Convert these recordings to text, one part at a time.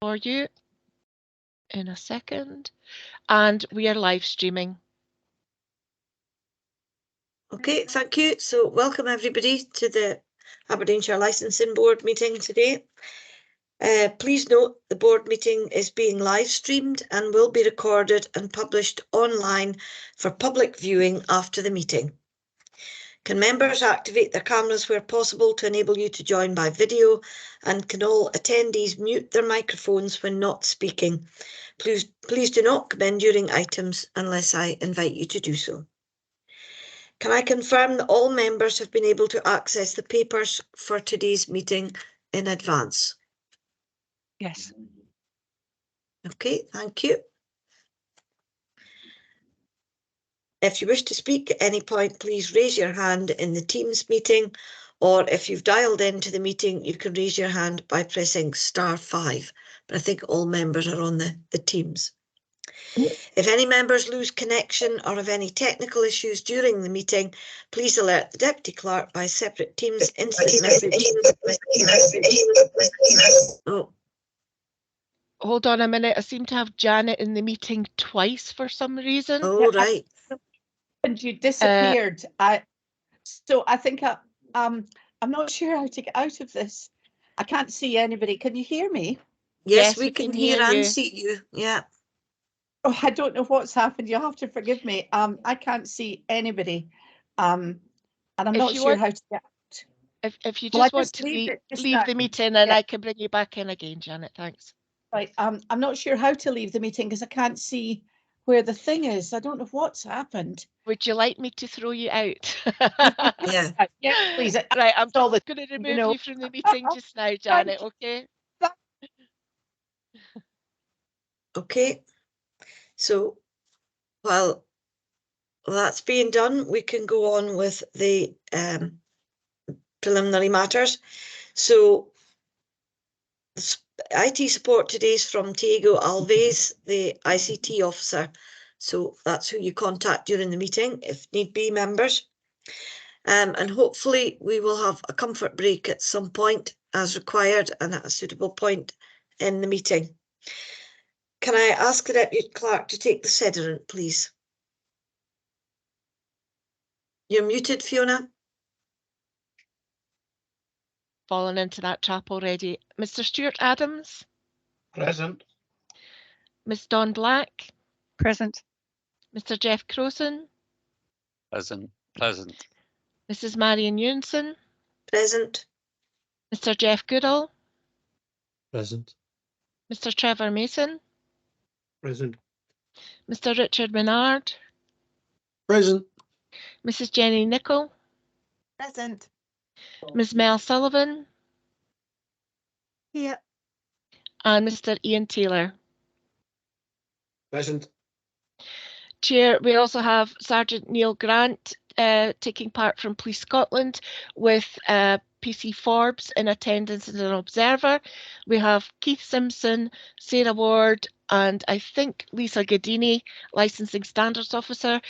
for you in a second. And we are live streaming. Okay, thank you. So welcome everybody to the Aberdeenshire Licensing Board meeting today. Please note the board meeting is being live streamed and will be recorded and published online for public viewing after the meeting. Can members activate their cameras where possible to enable you to join by video, and can all attendees mute their microphones when not speaking? Please do not come in during items unless I invite you to do so. Can I confirm that all members have been able to access the papers for today's meeting in advance? Yes. Okay, thank you. If you wish to speak at any point, please raise your hand in the Teams meeting, or if you've dialed into the meeting, you can raise your hand by pressing *5. But I think all members are on the Teams. If any members lose connection or have any technical issues during the meeting, please alert the Deputy Clerk by separate Teams instant message. Oh. Hold on a minute. I seem to have Janet in the meeting twice for some reason. Oh, right. And you disappeared. So I think I'm not sure how to get out of this. I can't see anybody. Can you hear me? Yes, we can hear and see you. Yeah. Oh, I don't know what's happened. You'll have to forgive me. I can't see anybody. And I'm not sure how to get out. If you just want to leave the meeting, and I can bring you back in again, Janet. Thanks. Right. I'm not sure how to leave the meeting because I can't see where the thing is. I don't know what's happened. Would you like me to throw you out? Yeah. Yeah, please. Right, I'm going to remove you from the meeting just now, Janet, okay? Okay. So while that's being done, we can go on with the preliminary matters. So IT support today is from Diego Alves, the ICT officer. So that's who you contact during the meeting if need be, members. And hopefully we will have a comfort break at some point as required and at a suitable point in the meeting. Can I ask the Deputy Clerk to take the sederant, please? You're muted, Fiona. Fallen into that trap already. Mr. Stuart Adams? Present. Miss Dawn Black? Present. Mr. Jeff Crowson? Present. Mrs. Marion Eunson? Present. Mr. Jeff Goodall? Present. Mr. Trevor Mason? Present. Mr. Richard Menard? Present. Mrs. Jenny Nichol? Present. Ms. Mel Sullivan? Here. And Mr. Ian Taylor? Present. Chair, we also have Sergeant Neil Grant taking part from Police Scotland with PC Forbes in attendance as an observer. We have Keith Simpson, Sarah Ward, and I think Lisa Gadini, Licensing Standards Officer.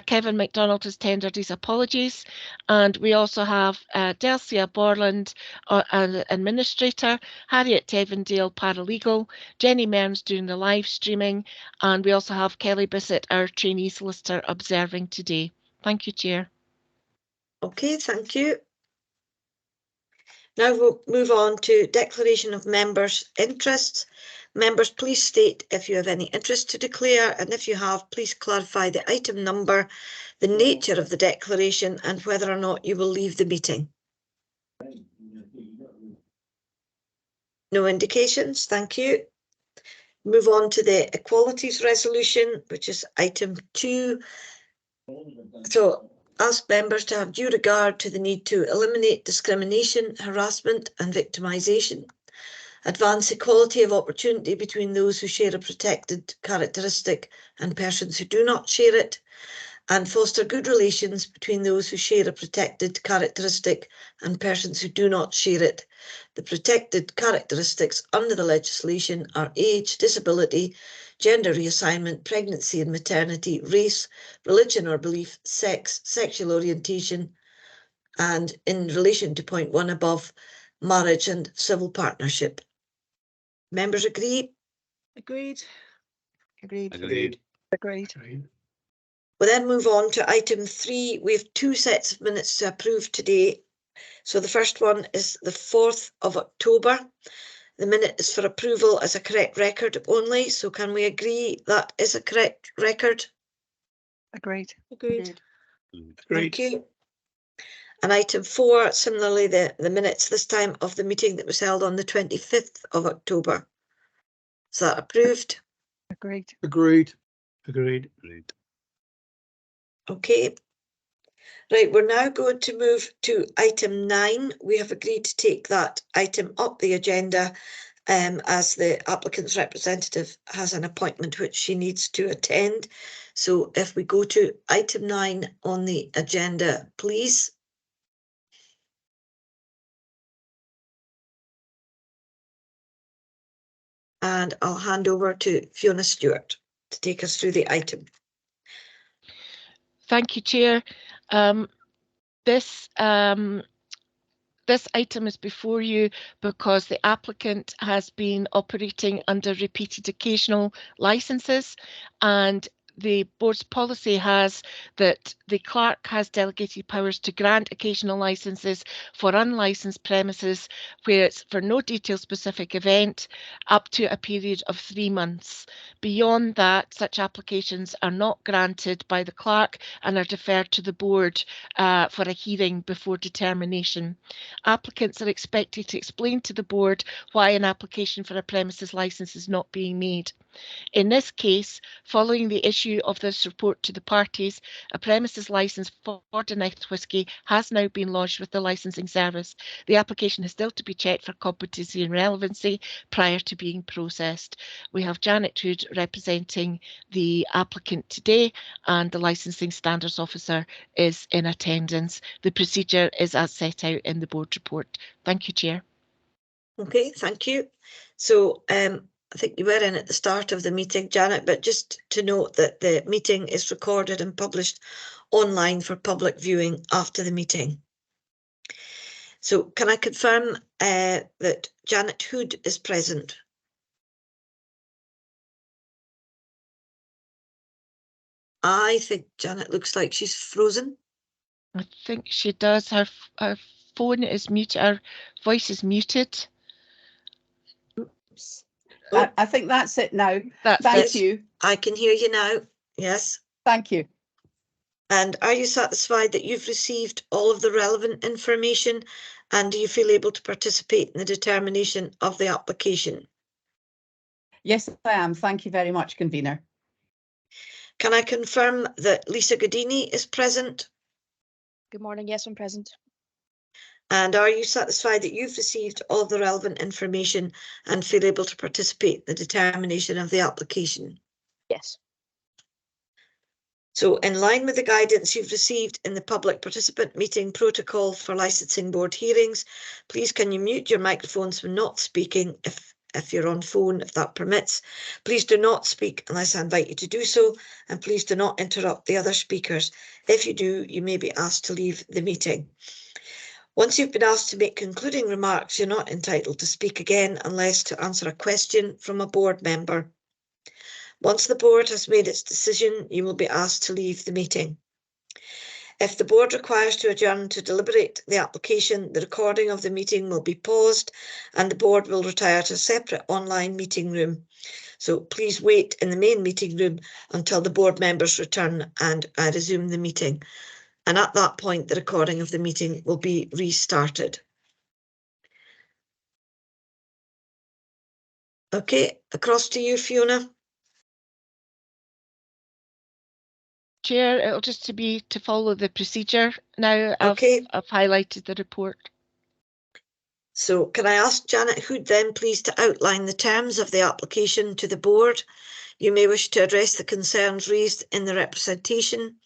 Kevin MacDonald has tendered his apologies. And we also have Delcia Borland, an administrator, Harriet Tevendale, paralegal, Jenny Mearns doing the live streaming, and we also have Kelly Bissett, our trainee solicitor, observing today. Thank you, Chair. Okay, thank you. Now we'll move on to declaration of members' interests. Members, please state if you have any interest to declare, and if you have, please clarify the item number, the nature of the declaration, and whether or not you will leave the meeting. No indications, thank you. Move on to the equalities resolution, which is item 2. So ask members to have due regard to the need to eliminate discrimination, harassment and victimisation, advance equality of opportunity between those who share a protected characteristic and persons who do not share it, and foster good relations between those who share a protected characteristic and persons who do not share it. The protected characteristics under the legislation are age, disability, gender reassignment, pregnancy and maternity, race, religion or belief, sex, sexual orientation, and in relation to point 1 above, marriage and civil partnership. Members agree? Agreed. Agreed. Agreed. Agreed. We'll then move on to item 3. We have 2 sets of minutes to approve today. So the first one is the 4th of October. The minute is for approval as a correct record only. So can we agree that is a correct record? Agreed. Agreed. Thank you. And item 4, similarly, the minutes this time of the meeting that was held on the 25th of October. Is that approved? Agreed. Agreed. Agreed. Agreed. Okay. Right, we're now going to move to item 9. We have agreed to take that item up the agenda as the applicant's representative has an appointment which she needs to attend. So if we go to item 9 on the agenda, please. And I'll hand over to Fiona Stewart to take us through the item. Thank you, Chair. This item is before you because the applicant has been operating under repeated occasional licences, and the board's policy has that the clerk has delegated powers to grant occasional licences for unlicensed premises where it's for no detailed specific event up to a period of 3 months. Beyond that, such applications are not granted by the clerk and are deferred to the board for a hearing before determination. Applicants are expected to explain to the board why an application for a premises licence is not being made. In this case, following the issue of this report to the parties, a premises licence for Night Whisky has now been lodged with the licensing service. The application has still to be checked for competency and relevancy prior to being processed. We have Janet Hood representing the applicant today, and the licensing standards officer is in attendance. The procedure is as set out in the board report. Thank you, Chair. Okay, thank you. So I think you were in at the start of the meeting, Janet, but just to note that the meeting is recorded and published online for public viewing after the meeting. So can I confirm that Janet Hood is present? I think Janet looks like she's frozen. I think she does. Her phone is muted. Her voice is muted. Oops. I think that's it now. Thank you. I can hear you now. Yes. Thank you. And are you satisfied that you've received all of the relevant information, and do you feel able to participate in the determination of the application? Yes, I am. Thank you very much, convener. Can I confirm that Lisa Godini is present? Good morning. Yes, I'm present. And are you satisfied that you've received all of the relevant information and feel able to participate in the determination of the application? Yes. So in line with the guidance you've received in the public participant meeting protocol for licensing board hearings, please can you mute your microphones when not speaking if you're on phone, if that permits. Please do not speak unless I invite you to do so, and please do not interrupt the other speakers. If you do, you may be asked to leave the meeting. Once you've been asked to make concluding remarks, you're not entitled to speak again unless to answer a question from a board member. Once the board has made its decision, you will be asked to leave the meeting. If the board requires to adjourn to deliberate the application, the recording of the meeting will be paused and the board will retire to a separate online meeting room. So please wait in the main meeting room until the board members return and I resume the meeting. And at that point, the recording of the meeting will be restarted. Okay, across to you, Fiona. Chair, it'll just to follow the procedure now. Okay. I've highlighted the report. So can I ask Janet Hood then please to outline the terms of the application to the board? You may wish to address the concerns raised in the representation,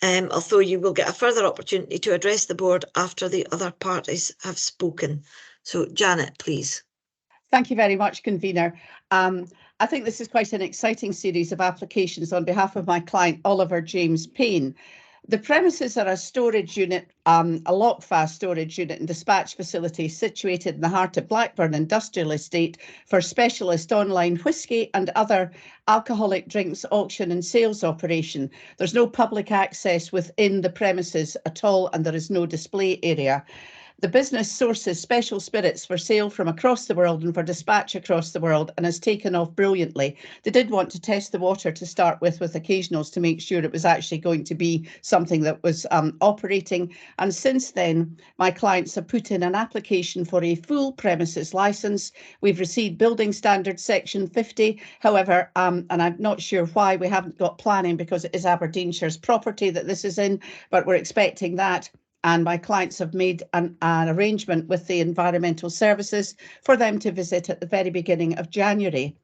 although you will get a further opportunity to address the board after the other parties have spoken. So Janet, please. Thank you very much, convener. I think this is quite an exciting series of applications on behalf of my client, Oliver James Payne. The premises are a storage unit, a lock-fast storage unit and dispatch facility situated in the heart of Blackburn Industrial Estate for specialist online whisky and other alcoholic drinks auction and sales operation. There's no public access within the premises at all, and there is no display area. The business sources special spirits for sale from across the world and for dispatch across the world, and has taken off brilliantly. They did want to test the water to start with occasionals to make sure it was actually going to be something that was operating. And since then, my clients have put in an application for a full premises licence. We've received Building Standards Section 50. However, and I'm not sure why we haven't got planning, because it is Aberdeenshire's property that this is in, but we're expecting that. And my clients have made an arrangement with the environmental services for them to visit at the very beginning of January.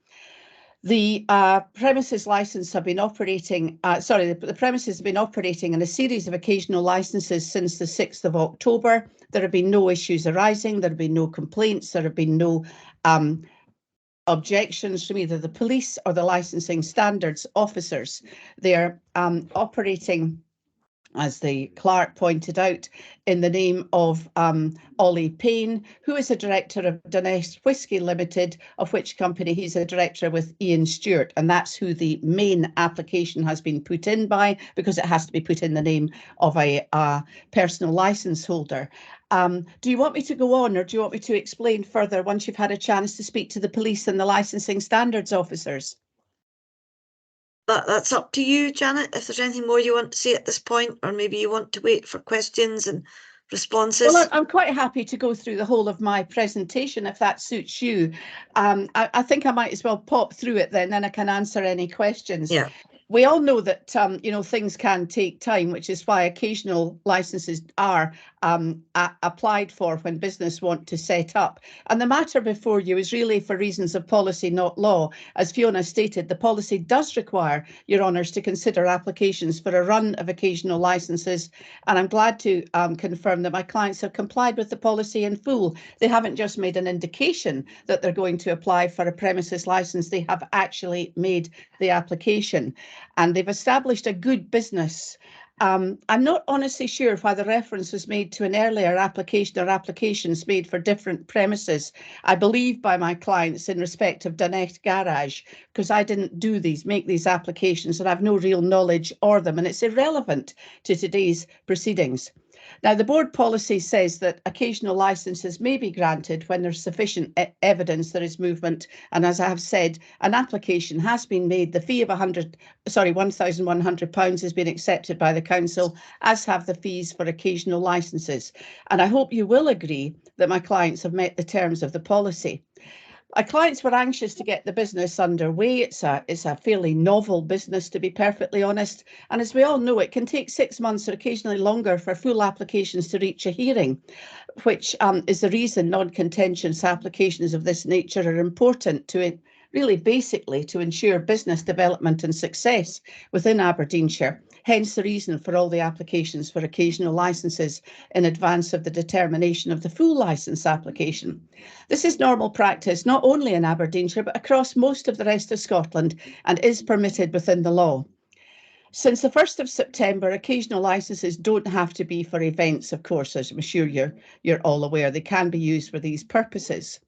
The premises license have been operating, the premises have been operating in a series of occasional licenses since the 6th of October. There have been no issues arising, there have been no complaints, there have been no objections from either the police or the licensing standards officers. They're operating, as the clerk pointed out, in the name of Ollie Payne, who is a director of Donest Whisky Limited, of which company he's a director with Ian Stewart. And that's who the main application has been put in by, because it has to be put in the name of a personal licence holder. Do you want me to go on, or do you want me to explain further once you've had a chance to speak to the police and the licensing standards officers? That's up to you, Janet, if there's anything more you want to say at this point, or maybe you want to wait for questions and responses. Well, I'm quite happy to go through the whole of my presentation if that suits you. I think I might as well pop through it then I can answer any questions. Yeah. We all know that, things can take time, which is why occasional licenses are applied for when business want to set up. And the matter before you is really for reasons of policy, not law. As Fiona stated, the policy does require Your Honours to consider applications for a run of occasional licenses. And I'm glad to confirm that my clients have complied with the policy in full. They haven't just made an indication that they're going to apply for a premises licence, they have actually made the application. And they've established a good business. I'm not honestly sure why the reference was made to an earlier application or applications made for different premises. I believe by my clients in respect of Donest Garage, because I didn't make these applications and I have no real knowledge of them, and it's irrelevant to today's proceedings. Now, the board policy says that occasional licences may be granted when there's sufficient evidence there is movement. And as I have said, an application has been made. The fee of £1,100 has been accepted by the council, as have the fees for occasional licences. And I hope you will agree that my clients have met the terms of the policy. Our clients were anxious to get the business underway. It's a fairly novel business, to be perfectly honest. And as we all know, it can take 6 months or occasionally longer for full applications to reach a hearing, which is the reason non-contentious applications of this nature are important to really basically to ensure business development and success within Aberdeenshire. Hence the reason for all the applications for occasional licences in advance of the determination of the full licence application. This is normal practice not only in Aberdeenshire but across most of the rest of Scotland, and is permitted within the law. Since the 1st of September, occasional licences don't have to be for events, of course, as I'm sure you're all aware. They can be used for these purposes.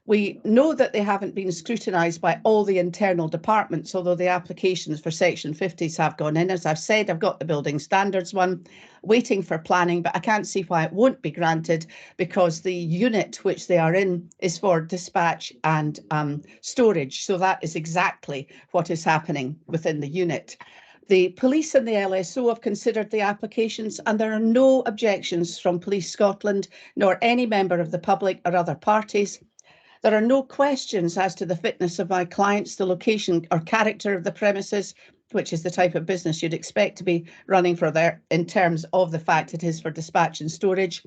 We know that they haven't been scrutinised by all the internal departments, although the applications for Section 50s have gone in. As I've said, I've got the Building Standards one, waiting for planning, but I can't see why it won't be granted, because the unit which they are in is for dispatch and storage. So that is exactly what is happening within the unit. The police and the LSO have considered the applications, and there are no objections from Police Scotland, nor any member of the public or other parties. There are no questions as to the fitness of my clients, the location or character of the premises, which is the type of business you'd expect to be running for there in terms of the fact it is for dispatch and storage.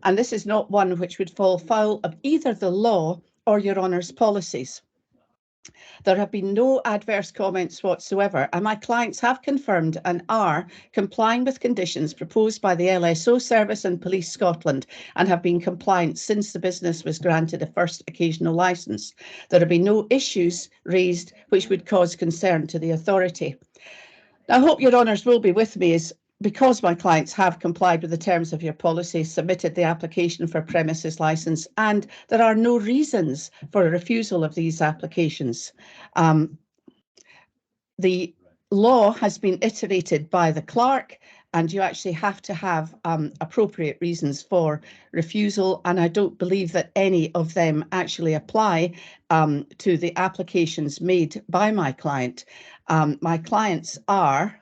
And this is not one which would fall foul of either the law or Your Honour's policies. There have been no adverse comments whatsoever, and my clients have confirmed and are complying with conditions proposed by the LSO Service and Police Scotland, and have been compliant since the business was granted a first occasional licence. There have been no issues raised which would cause concern to the authority. Now, I hope Your Honours will be with me as because my clients have complied with the terms of your policy, submitted the application for premises licence, and there are no reasons for a refusal of these applications. The law has been iterated by the clerk, and you actually have to have appropriate reasons for refusal, and I don't believe that any of them actually apply to the applications made by my client. My clients are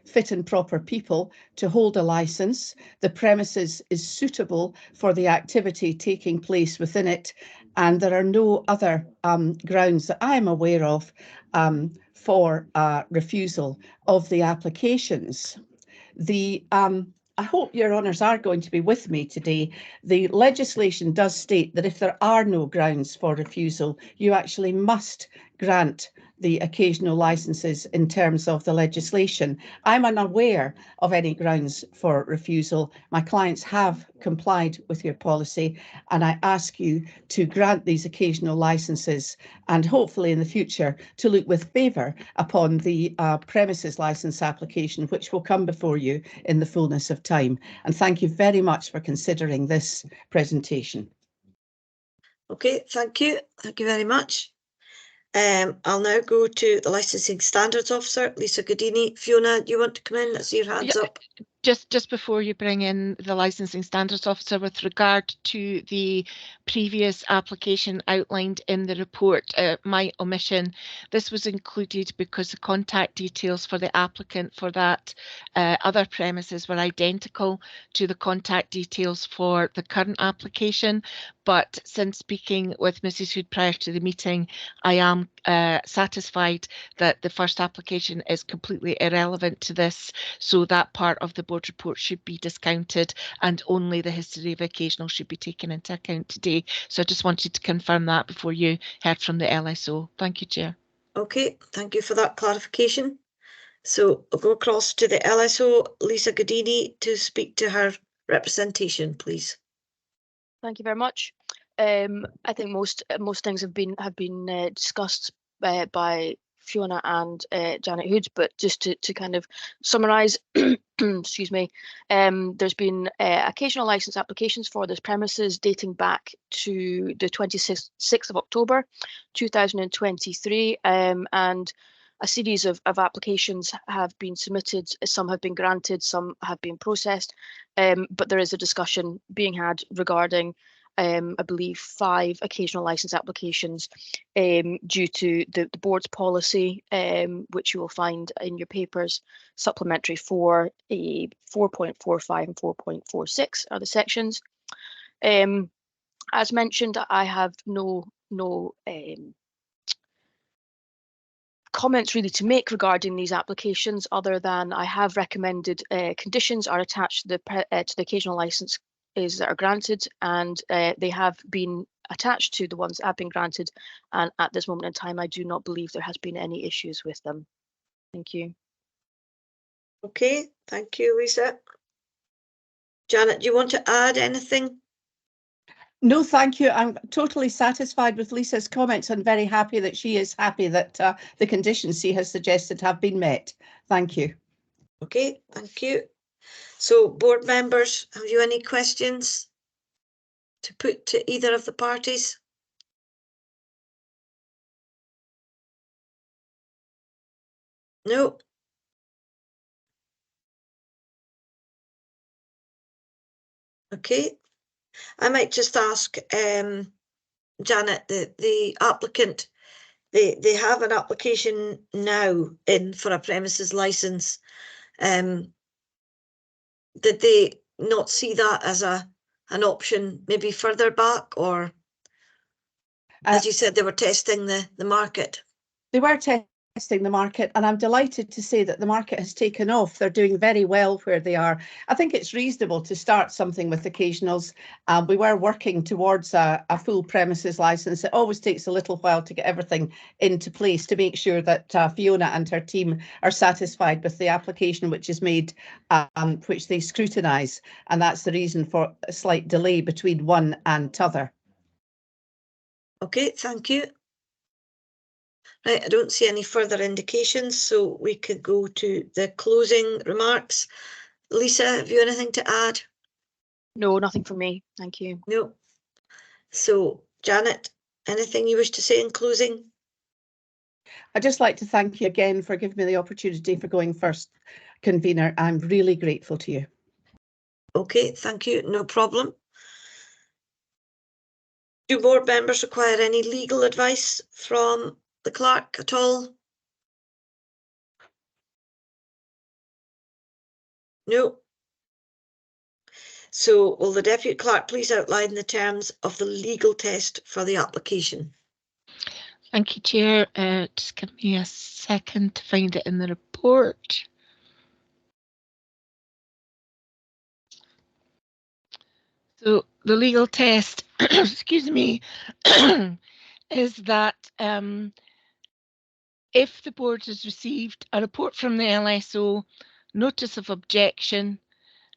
fit and proper people to hold a licence. The premises is suitable for the activity taking place within it, and there are no other grounds that I am aware of for refusal of the applications. I hope your honours are going to be with me today. The legislation does state that if there are no grounds for refusal, you actually must grant the occasional licences in terms of the legislation. I'm unaware of any grounds for refusal. My clients have complied with your policy, and I ask you to grant these occasional licences, and hopefully in the future to look with favour upon the premises licence application, which will come before you in the fullness of time. And thank you very much for considering this presentation. Okay, thank you. Thank you very much. I'll now go to the Licensing Standards Officer, Lisa Godini. Fiona, do you want to come in? I see your hands up. Just before you bring in the Licensing Standards Officer, with regard to the previous application outlined in the report, my omission, this was included because the contact details for the applicant for that other premises were identical to the contact details for the current application. But since speaking with Mrs. Hood prior to the meeting, I am satisfied that the first application is completely irrelevant to this, so that part of the board report should be discounted and only the history of occasional should be taken into account today. So I just wanted to confirm that before you heard from the LSO. Thank you, Chair. Okay, thank you for that clarification. So I'll go across to the LSO, Lisa Godini, to speak to her representation, please. Thank you very much. I think most things have been discussed by Fiona and Janet Hood, but just to kind of summarise, excuse me, there's been occasional licence applications for this premises dating back to the 26th of October 2023, and a series of applications have been submitted. Some have been granted, some have been processed, but there is a discussion being had regarding I believe 5 occasional licence applications due to the board's policy, which you will find in your papers, supplementary 4, 4.45 and 4.46 are the sections. As mentioned, I have no comments really to make regarding these applications, other than I have recommended conditions are attached to the occasional licence that are granted, and they have been attached to the ones that have been granted, and at this moment in time I do not believe there has been any issues with them. Thank you. Okay, thank you, Lisa. Janet, do you want to add anything? No, thank you. I'm totally satisfied with Lisa's comments and very happy that she is happy that the conditions she has suggested have been met. Thank you. Okay, thank you. So, board members, have you any questions to put to either of the parties? No. Okay. I might just ask Janet, the applicant, they have an application now in for a premises licence. Did they not see that as an option maybe further back, or as you said, they were testing the market? They were testing the market, and I'm delighted to say that the market has taken off. They're doing very well where they are. I think it's reasonable to start something with occasionals. We were working towards a full premises licence. It always takes a little while to get everything into place to make sure that Fiona and her team are satisfied with the application which is made, which they scrutinise, and that's the reason for a slight delay between one and t'other. Okay, thank you. Right, I don't see any further indications, so we could go to the closing remarks. Lisa, have you anything to add? No, nothing from me. Thank you. No. So, Janet, anything you wish to say in closing? I'd just like to thank you again for giving me the opportunity for going first, convener. I'm really grateful to you. Okay, thank you. No problem. Do board members require any legal advice from the clerk at all? No. So will the deputy clerk please outline the terms of the legal test for the application? Thank you, Chair. Just give me a second to find it in the report. So the legal test, excuse me, is that if the board has received a report from the LSO, notice of objection,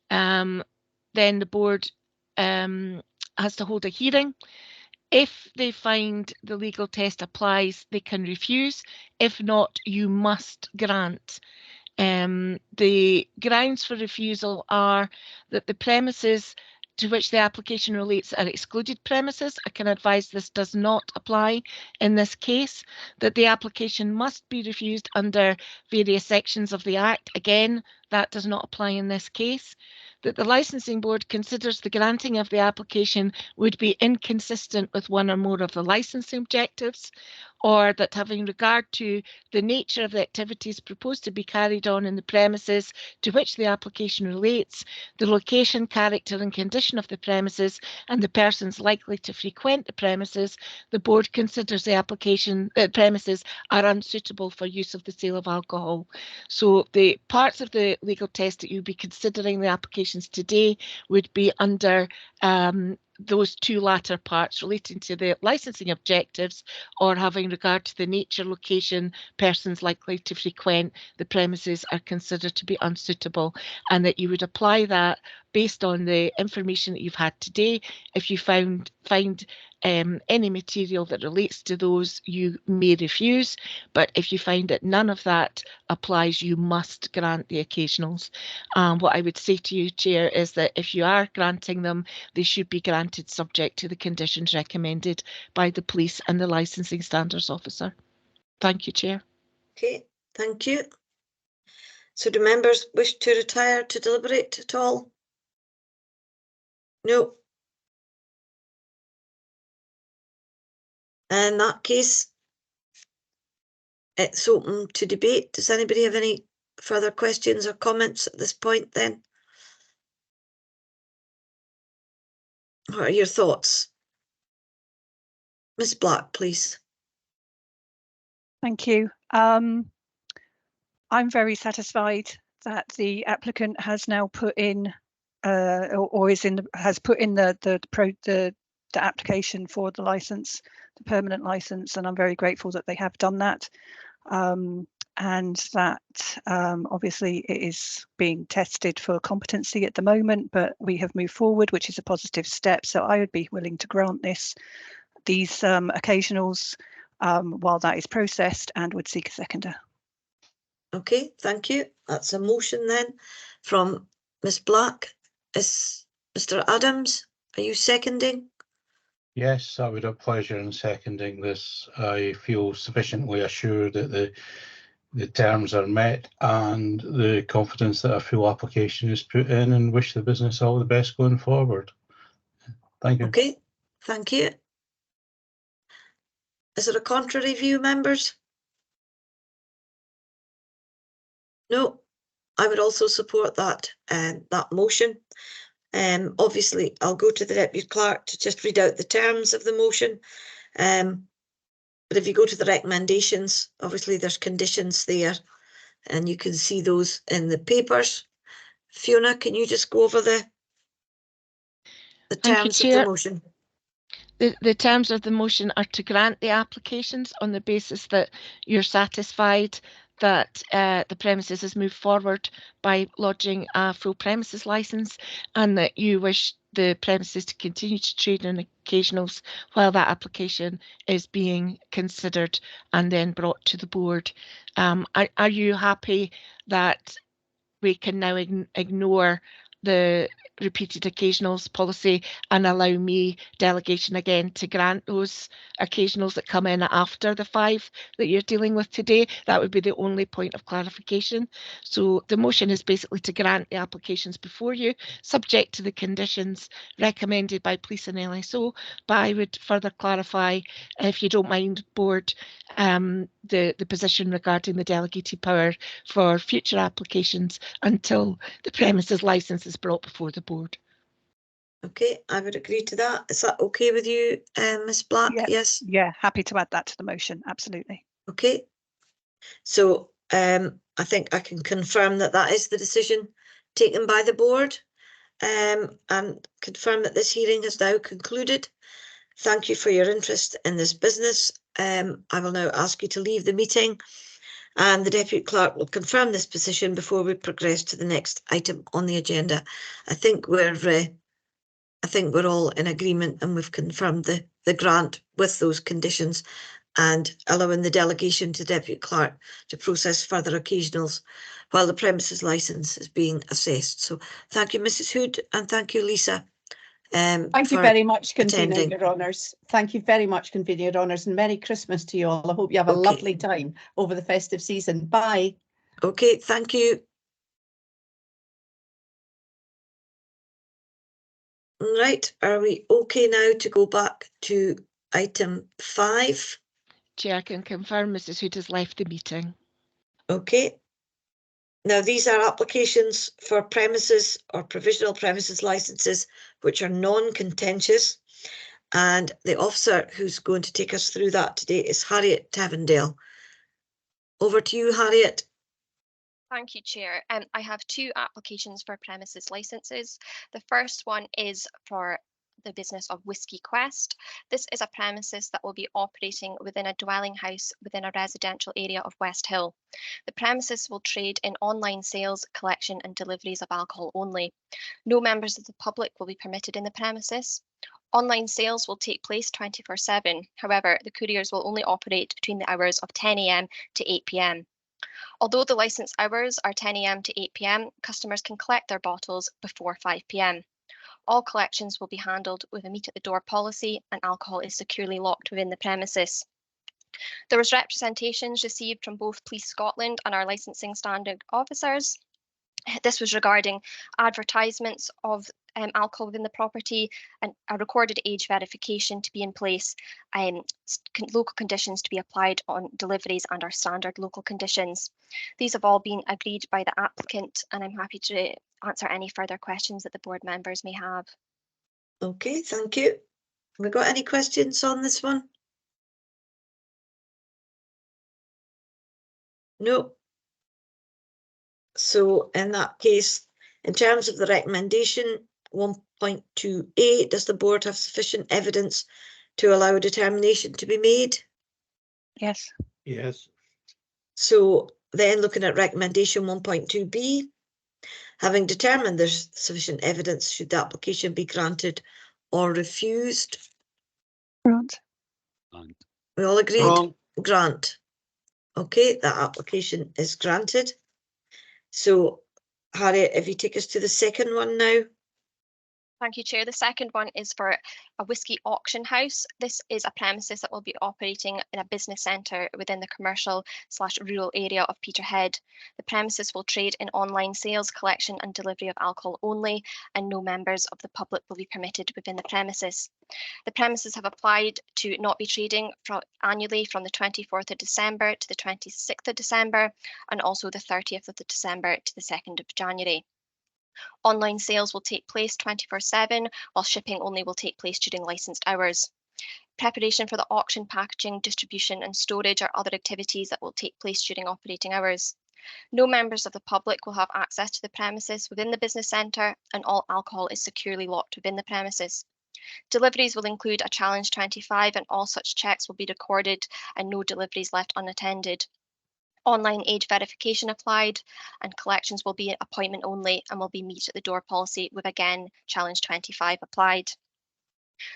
then the board has to hold a hearing. If they find the legal test applies, they can refuse. If not, you must grant. The grounds for refusal are that the premises to which the application relates are excluded premises. I can advise this does not apply in this case, that the application must be refused under various sections of the Act. Again, that does not apply in this case. That the licensing board considers the granting of the application would be inconsistent with one or more of the licensing objectives, or that having regard to the nature of the activities proposed to be carried on in the premises to which the application relates, the location, character and condition of the premises and the persons likely to frequent the premises, the board considers the application premises are unsuitable for use of the sale of alcohol. So the parts of the legal test that you'll be considering the applications today would be under those two latter parts relating to the licensing objectives or having regard to the nature, location, persons likely to frequent the premises are considered to be unsuitable, and that you would apply that based on the information that you've had today. If you find any material that relates to those, you may refuse, but if you find that none of that applies, you must grant the occasionals. What I would say to you, Chair, is that if you are granting them, they should be granted subject to the conditions recommended by the police and the licensing standards officer. Thank you, Chair. Okay, thank you. So do members wish to retire to deliberate at all? No. In that case, it's open to debate. Does anybody have any further questions or comments at this point then? What are your thoughts? Ms. Black, please. Thank you. I'm very satisfied that the applicant has now put in has put in the application for the license, the permanent license, and I'm very grateful that they have done that. And that obviously it is being tested for competency at the moment, but we have moved forward, which is a positive step. So I would be willing to grant these occasionals while that is processed, and would seek a seconder. Okay, thank you. That's a motion then from Ms. Black. Is Mr. Adams, are you seconding? Yes, I would have pleasure in seconding this. I feel sufficiently assured that the terms are met and the confidence that a full application is put in, and wish the business all the best going forward. Thank you. Okay, thank you. Is there a contrary view, members? No, I would also support that motion. Obviously, I'll go to the Deputy Clerk to just read out the terms of the motion. But if you go to the recommendations, obviously there's conditions there, and you can see those in the papers. Fiona, can you just go over the terms of the motion? The terms of the motion are to grant the applications on the basis that you're satisfied that the premises has moved forward by lodging a full premises licence, and that you wish the premises to continue to trade in occasionals while that application is being considered and then brought to the board. Are you happy that we can now ignore the repeated occasionals policy and allow me delegation again to grant those occasionals that come in after the 5 that you're dealing with today? That would be the only point of clarification. So the motion is basically to grant the applications before you, subject to the conditions recommended by police and LSO, but I would further clarify, if you don't mind, board, the position regarding the delegated power for future applications until the premises licence is brought before the board. Okay, I would agree to that. Is that okay with you, Ms. Black? Yeah. Yes. Yeah, happy to add that to the motion. Absolutely. Okay. So I think I can confirm that that is the decision taken by the board, and confirm that this hearing has now concluded. Thank you for your interest in this business. I will now ask you to leave the meeting, and the Deputy Clerk will confirm this position before we progress to the next item on the agenda. I think we're all in agreement, and we've confirmed the grant with those conditions and allowing the delegation to Deputy Clerk to process further occasionals while the premises licence is being assessed. So thank you, Mrs. Hood, and thank you, Lisa. Thank you very much, Convener, attending. Your Honours. Thank you very much, Convener, Your Honours, and Merry Christmas to you all. I hope you have a Okay. lovely time over the festive season. Bye. Okay, thank you. Right, are we okay now to go back to item 5? Chair, I can confirm Mrs. Hood has left the meeting. Okay. Now, these are applications for premises or provisional premises licenses which are non-contentious, and the officer who's going to take us through that today is Harriet Tavendale. Over to you, Harriet. Thank you, Chair. I have 2 applications for premises licenses. The first one is for the business of Whiskey Quest. This is a premises that will be operating within a dwelling house within a residential area of West Hill. The premises will trade in online sales, collection and deliveries of alcohol only. No members of the public will be permitted in the premises. Online sales will take place 24/7. However, the couriers will only operate between the hours of 10 AM to 8 PM. Although the licence hours are 10 AM to 8 PM, customers can collect their bottles before 5 PM. All collections will be handled with a meet at the door policy, and alcohol is securely locked within the premises. There was representations received from both Police Scotland and our licensing standing officers. This was regarding advertisements of alcohol within the property and a recorded age verification to be in place, local conditions to be applied on deliveries and our standard local conditions. These have all been agreed by the applicant, and I'm happy to answer any further questions that the board members may have. Okay, thank you. Have we got any questions on this one? No. So in that case, in terms of the recommendation 1.2a, does the board have sufficient evidence to allow a determination to be made? Yes. Yes. So then looking at recommendation 1.2b, having determined there's sufficient evidence, should the application be granted or refused? Grant. We all agreed? Grant. Grant. Okay, that application is granted. So Harriet, if you take us to the second one now. Thank you, Chair. The second one is for a whiskey auction house. This is a premises that will be operating in a business centre within the commercial/rural area of Peterhead. The premises will trade in online sales, collection and delivery of alcohol only, and no members of the public will be permitted within the premises. The premises have applied to not be trading annually from the 24th of December to the 26th of December, and also the 30th of December to the 2nd of January. Online sales will take place 24/7, while shipping only will take place during licensed hours. Preparation for the auction, packaging, distribution and storage are other activities that will take place during operating hours. No members of the public will have access to the premises within the business centre, and all alcohol is securely locked within the premises. Deliveries will include a Challenge 25, and all such checks will be recorded and no deliveries left unattended. online age verification applied, and collections will be appointment only and will be meet at the door policy with again challenge 25 applied.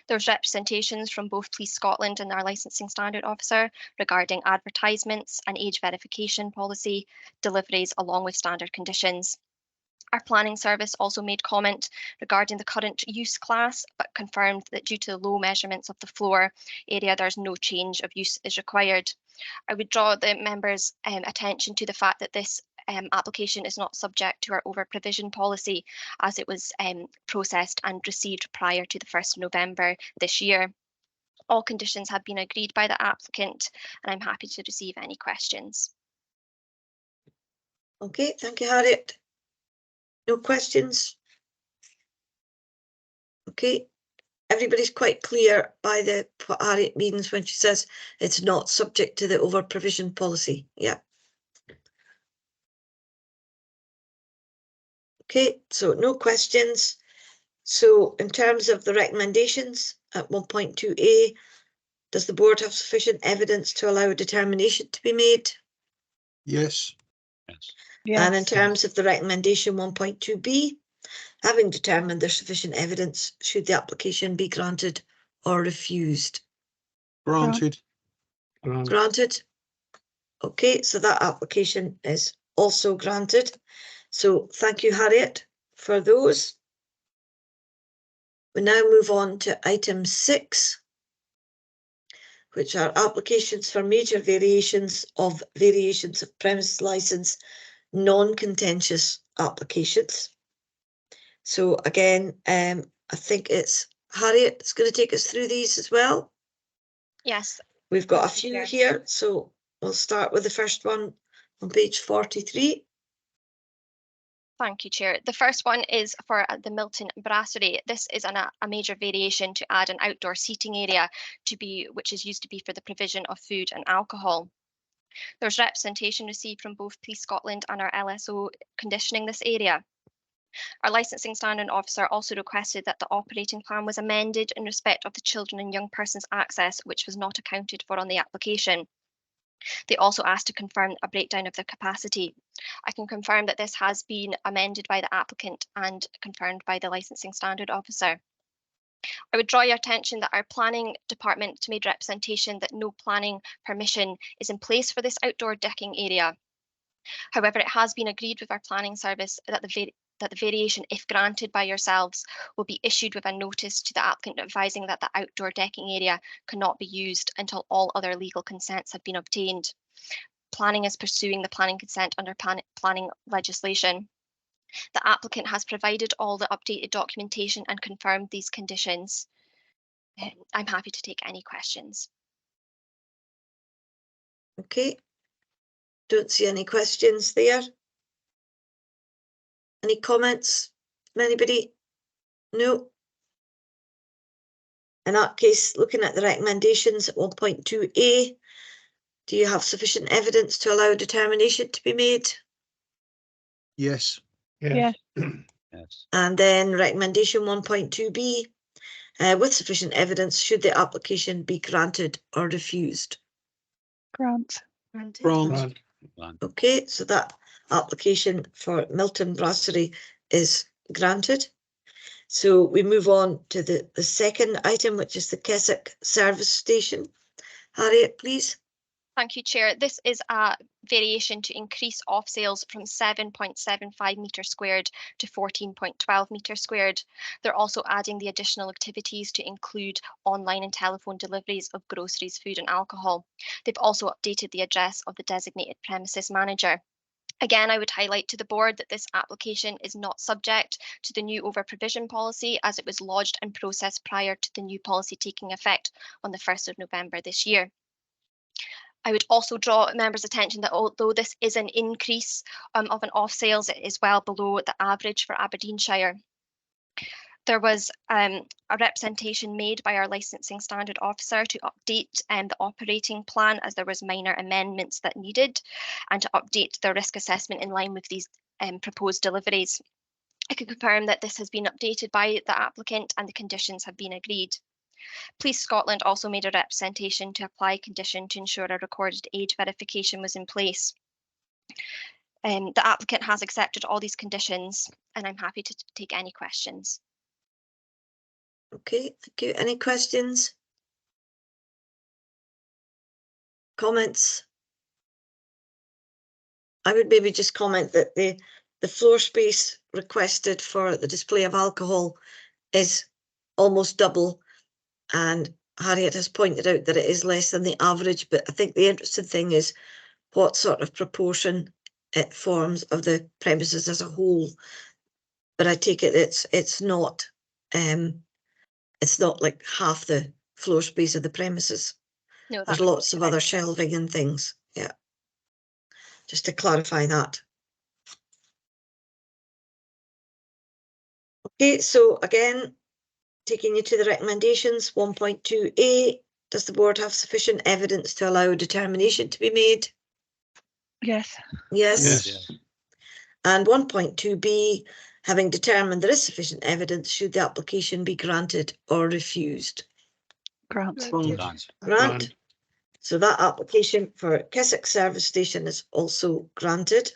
There's representations from both Police Scotland and our licensing standard officer regarding advertisements and age verification policy deliveries along with standard conditions. Our planning service also made comment regarding the current use class, but confirmed that due to the low measurements of the floor area, there's no change of use is required. I would draw the members' attention to the fact that this application is not subject to our over provision policy, as it was processed and received prior to the 1st of November this year. All conditions have been agreed by the applicant, and I'm happy to receive any questions. Okay, thank you, Harriet. No questions? Okay, everybody's quite clear by what Harriet means when she says it's not subject to the over provision policy. Yeah. Okay, so no questions. So in terms of the recommendations at 1.2a, does the board have sufficient evidence to allow a determination to be made? Yes. And in terms of the recommendation 1.2b, having determined there's sufficient evidence, should the application be granted or refused? Granted. Granted. Okay, so that application is also granted. So thank you, Harriet, for those. We now move on to item 6, which are applications for major variations of premises license, non-contentious applications. So again, I think it's Harriet that's going to take us through these as well. Yes. We've got a few here, so we'll start with the first one on page 43. Thank you, Chair. The first one is for the Milton Brasserie. This is a major variation to add an outdoor seating area which is used to be for the provision of food and alcohol. There's representation received from both Police Scotland and our LSO conditioning this area. Our licensing standard officer also requested that the operating plan was amended in respect of the children and young persons access, which was not accounted for on the application. They also asked to confirm a breakdown of the capacity. I can confirm that this has been amended by the applicant and confirmed by the licensing standard officer. I would draw your attention that our planning department made representation that no planning permission is in place for this outdoor decking area. However, it has been agreed with our planning service that the variation, if granted by yourselves, will be issued with a notice to the applicant advising that the outdoor decking area cannot be used until all other legal consents have been obtained. Planning is pursuing the planning consent under planning legislation. The applicant has provided all the updated documentation and confirmed these conditions. I'm happy to take any questions. Okay, don't see any questions there. Any comments from anybody? No. In that case, looking at the recommendations at 1.2a, do you have sufficient evidence to allow a determination to be made? Yes. Yes. Yes. And then recommendation 1.2b, with sufficient evidence, should the application be granted or refused? Grant. Grant. Okay, so that application for Milton Brasserie is granted. So we move on to the second item, which is the Keswick service station. Harriet, please. Thank you, Chair. This is a variation to increase off sales from 7.75 metres squared to 14.12 metres squared. They're also adding the additional activities to include online and telephone deliveries of groceries, food and alcohol. They've also updated the address of the designated premises manager. Again, I would highlight to the board that this application is not subject to the new over provision policy, as it was lodged and processed prior to the new policy taking effect on the 1st of November this year. I would also draw members' attention that although this is an increase of an off sales, it is well below the average for Aberdeenshire. There was a representation made by our licensing standard officer to update the operating plan, as there was minor amendments that needed, and to update the risk assessment in line with these proposed deliveries. I can confirm that this has been updated by the applicant and the conditions have been agreed. Police Scotland also made a representation to apply condition to ensure a recorded age verification was in place. The applicant has accepted all these conditions, and I'm happy to take any questions. Okay, thank you. Any questions? Comments? I would maybe just comment that the floor space requested for the display of alcohol is almost double, and Harriet has pointed out that it is less than the average, but I think the interesting thing is what sort of proportion it forms of the premises as a whole. But I take it it's not like half the floor space of the premises. No, There's that's lots of other shelving and things. Yeah, just to clarify that. Okay, so again, taking you to the recommendations, 1.2a, does the board have sufficient evidence to allow a determination to be made? Yes. Yes. Yes. And 1.2b, having determined there is sufficient evidence, should the application be granted or refused? Grant. Grant. So that application for Keswick Service Station is also granted.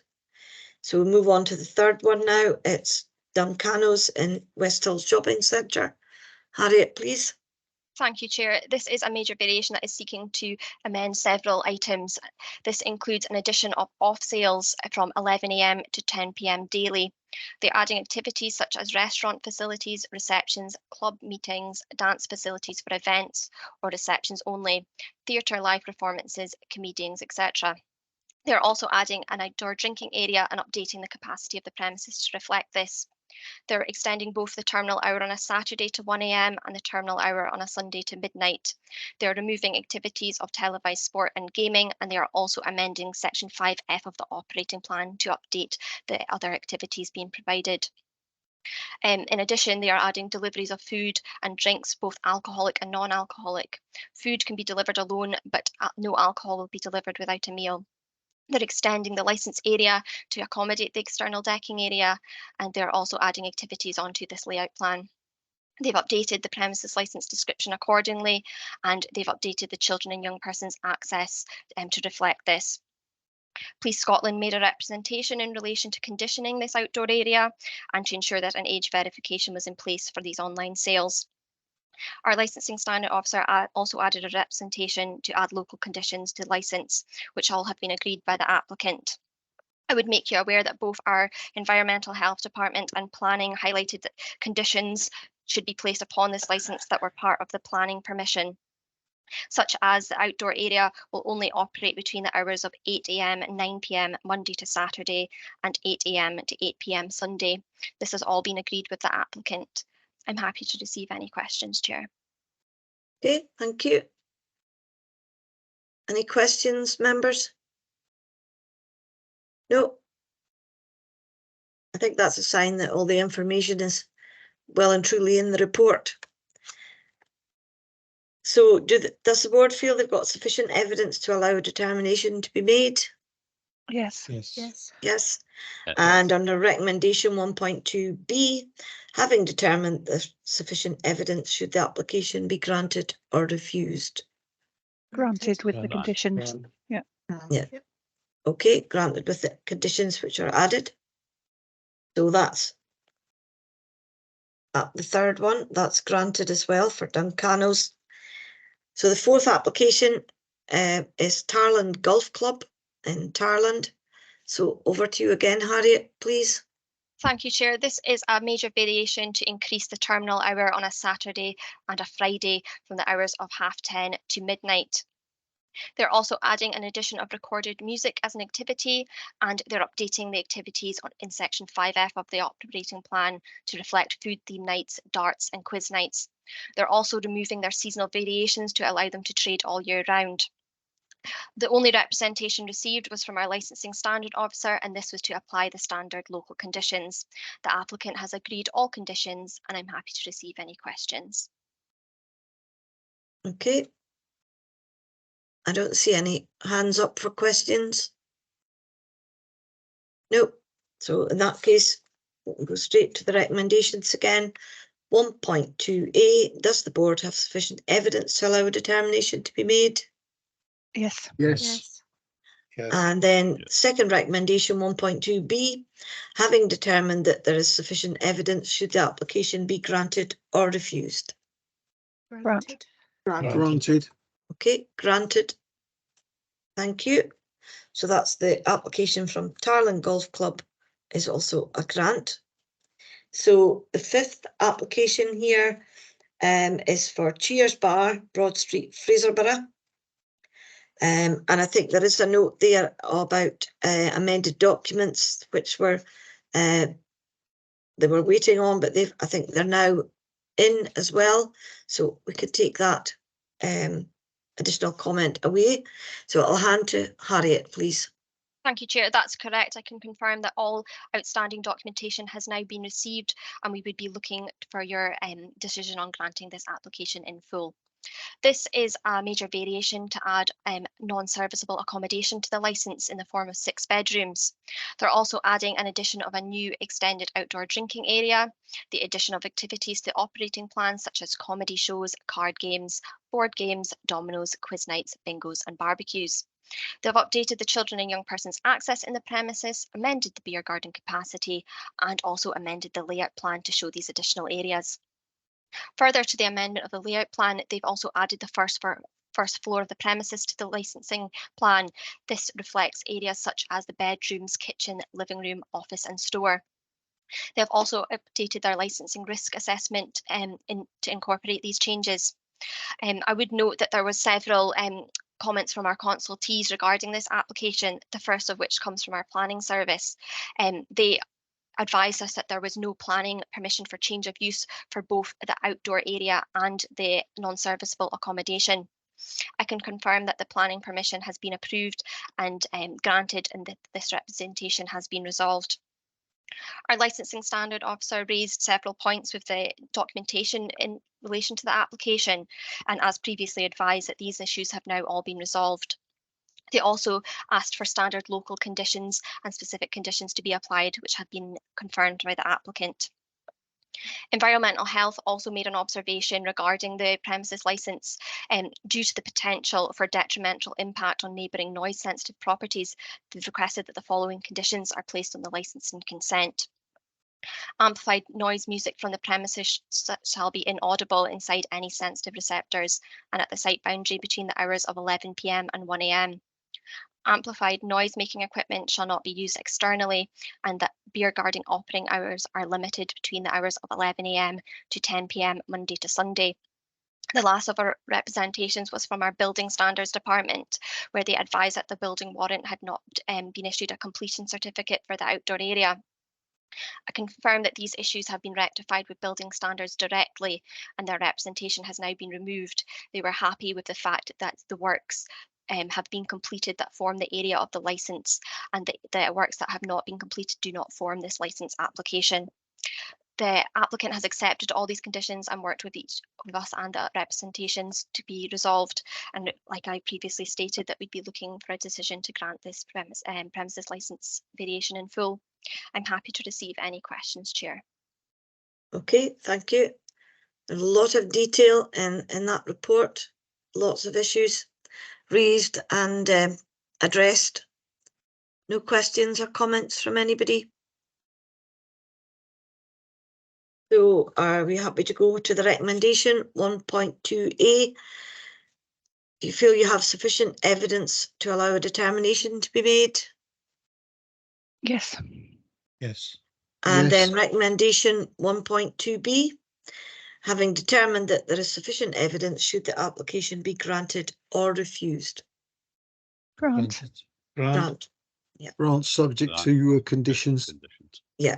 So we'll move on to the third one now. It's Duncanos in West Hills Shopping Centre. Harriet, please. Thank you, Chair. This is a major variation that is seeking to amend several items. This includes an addition of off sales from 11 AM to 10 PM daily. They're adding activities such as restaurant facilities, receptions, club meetings, dance facilities for events or receptions only, theatre live performances, comedians, etc. They're also adding an outdoor drinking area and updating the capacity of the premises to reflect this. They're extending both the terminal hour on a Saturday to 1 AM and the terminal hour on a Sunday to midnight. They're removing activities of televised sport and gaming, and they are also amending Section 5F of the operating plan to update the other activities being provided. In addition, they are adding deliveries of food and drinks, both alcoholic and non-alcoholic. Food can be delivered alone, but no alcohol will be delivered without a meal. They're extending the licence area to accommodate the external decking area, and they're also adding activities onto this layout plan. They've updated the premises licence description accordingly, and they've updated the children and young persons access to reflect this. Police Scotland made a representation in relation to conditioning this outdoor area and to ensure that an age verification was in place for these online sales. Our licensing standard officer also added a representation to add local conditions to licence, which all have been agreed by the applicant. I would make you aware that both our Environmental Health Department and Planning highlighted that conditions should be placed upon this licence that were part of the planning permission, such as the outdoor area will only operate between the hours of 8 AM and 9 PM Monday to Saturday and 8 AM to 8 PM Sunday. This has all been agreed with the applicant. I'm happy to receive any questions, Chair. Okay, thank you. Any questions, members? No. I think that's a sign that all the information is well and truly in the report. So does the board feel they've got sufficient evidence to allow a determination to be made? Yes. Yes. And under recommendation 1.2b, having determined there's sufficient evidence, should the application be granted or refused? Granted with the conditions. Yeah. Okay, granted with the conditions which are added. So that's the third one, that's granted as well for Duncanos. So the fourth application is Tarland Golf Club in Tarland. So over to you again, Harriet, please. Thank you, Chair. This is a major variation to increase the terminal hour on a Saturday and a Friday from the hours of 10:30 to midnight. They're also adding an addition of recorded music as an activity, and they're updating the activities in Section 5F of the operating plan to reflect food theme nights, darts and quiz nights. They're also removing their seasonal variations to allow them to trade all year round. The only representation received was from our licensing standard officer, and this was to apply the standard local conditions. The applicant has agreed all conditions, and I'm happy to receive any questions. Okay. I don't see any hands up for questions. Nope. So in that case, we'll go straight to the recommendations again. 1.2a, does the board have sufficient evidence to allow a determination to be made? Yes. Yes. And then second recommendation 1.2b, having determined that there is sufficient evidence, should the application be granted or refused? Grant. Granted. Okay, granted. Thank you. So that's the application from Tarlin Golf Club is also a grant. So the fifth application here is for Cheers Bar, Broad Street, Fraserburgh. And I think there is a note there about amended documents, which were they were waiting on, but I think they're now in as well. So we could take that additional comment away. So I'll hand to Harriet, please. Thank you, Chair. That's correct. I can confirm that all outstanding documentation has now been received, and we would be looking for your decision on granting this application in full. This is a major variation to add non-serviceable accommodation to the licence in the form of 6 bedrooms. They're also adding an addition of a new extended outdoor drinking area, the addition of activities to operating plans such as comedy shows, card games, board games, dominoes, quiz nights, bingos and barbecues. They've updated the children and young persons access in the premises, amended the beer garden capacity and also amended the layout plan to show these additional areas. Further to the amendment of the layout plan, they've also added the first floor of the premises to the licensing plan. This reflects areas such as the bedrooms, kitchen, living room, office and store. They have also updated their licensing risk assessment to incorporate these changes. I would note that there were several comments from our consultees regarding this application, the first of which comes from our planning service. They advised us that there was no planning permission for change of use for both the outdoor area and the non-serviceable accommodation. I can confirm that the planning permission has been approved and granted, and that this representation has been resolved. Our licensing standard officer raised several points with the documentation in relation to the application, and as previously advised, that these issues have now all been resolved. They also asked for standard local conditions and specific conditions to be applied, which have been confirmed by the applicant. Environmental Health also made an observation regarding the premises licence. Due to the potential for detrimental impact on neighbouring noise sensitive properties, they've requested that the following conditions are placed on the licence and consent. Amplified noise music from the premises shall be inaudible inside any sensitive receptors and at the site boundary between the hours of 11 PM and 1 AM. Amplified noise-making equipment shall not be used externally, and that beer garden operating hours are limited between the hours of 11 AM to 10 PM Monday to Sunday. The last of our representations was from our Building Standards Department, where they advised that the building warrant had not been issued a completion certificate for the outdoor area. I confirm that these issues have been rectified with Building Standards directly, and their representation has now been removed. They were happy with the fact that the works have been completed that form the area of the licence, and the works that have not been completed do not form this licence application. The applicant has accepted all these conditions and worked with each of us and the representations to be resolved. And like I previously stated, that we'd be looking for a decision to grant this premises licence variation in full. I'm happy to receive any questions, Chair. Okay, thank you. There's a lot of detail in that report, lots of issues raised and addressed. No questions or comments from anybody? So are we happy to go to the recommendation 1.2a? Do you feel you have sufficient evidence to allow a determination to be made? Yes. Yes. And Yes. then recommendation 1.2b, having determined that there is sufficient evidence, should the application be granted or refused? Grant. Grant. Yeah. Grant subject to conditions. Yeah.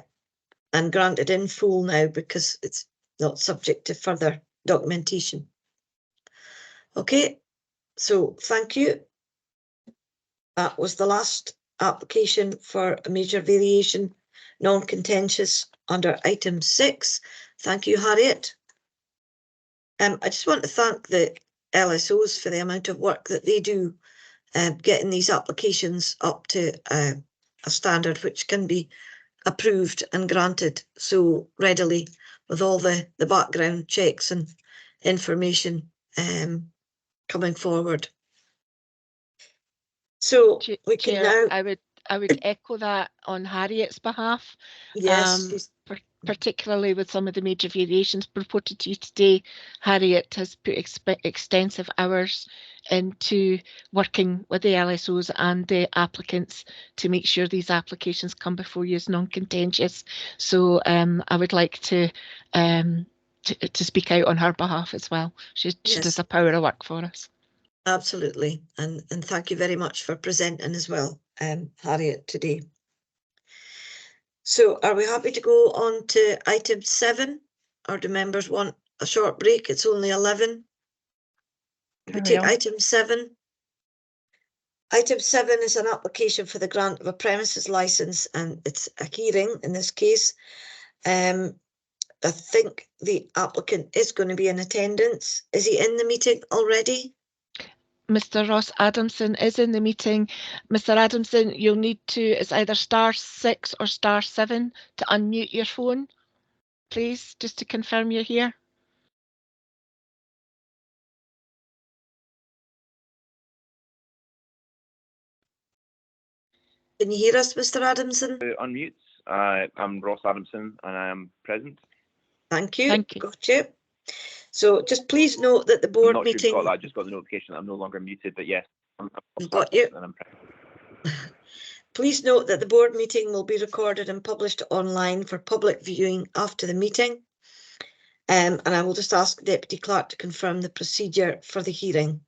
And granted in full now because it's not subject to further documentation. Okay, so thank you. That was the last application for a major variation, non-contentious under item 6. Thank you, Harriet. I just want to thank the LSOs for the amount of work that they do getting these applications up to a standard which can be approved and granted so readily with all the background checks and information coming forward. So we can Chair, now, I would echo that on Harriet's behalf. yes, Particularly with some of the major variations reported to you today. Harriet has put extensive hours into working with the LSOs and the applicants to make sure these applications come before you as non-contentious. So I would like to speak out on her behalf as well. She does a power of work for us. absolutely. And thank you very much for presenting as well, Harriet, today. So are we happy to go on to item 7? Or do members want a short break? It's only 11. We take item 7. Item 7 is an application for the grant of a premises licence, and it's a hearing in this case. I think the applicant is going to be in attendance. Is he in the meeting already? Mr. Ross Adamson is in the meeting. Mr. Adamson, you'll need to, it's either *6 or *7 to unmute your phone, please, just to confirm you're here. Can you hear us, Mr. Adamson? Unmute. I'm Ross Adamson and I am present. Thank you. Thank you. Gotcha. So just please note that the board I'm not meeting... sure you got that. I just got the notification that I'm no longer muted, but yes, I'm got you. And I'm present. Please note that the board meeting will be recorded and published online for public viewing after the meeting. And I will just ask the Deputy Clerk to confirm the procedure for the hearing.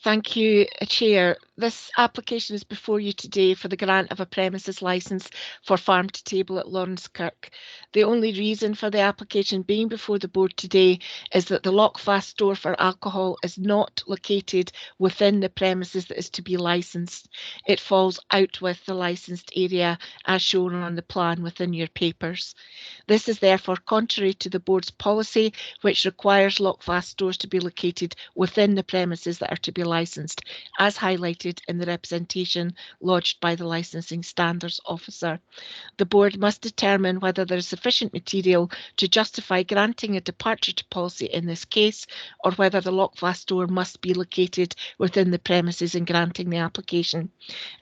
Thank you, Chair. This application is before you today for the grant of a premises licence for farm to table at Lawrencekirk. The only reason for the application being before the board today is that the Lockfast store for alcohol is not located within the premises that is to be licensed. It falls out with the licensed area as shown on the plan within your papers. This is therefore contrary to the board's policy, which requires Lockfast stores to be located within the premises that are to be licensed, as highlighted in the representation lodged by the Licensing Standards Officer. The board must determine whether there is sufficient material to justify granting a departure to policy in this case, or whether the Lockfast store must be located within the premises in granting the application.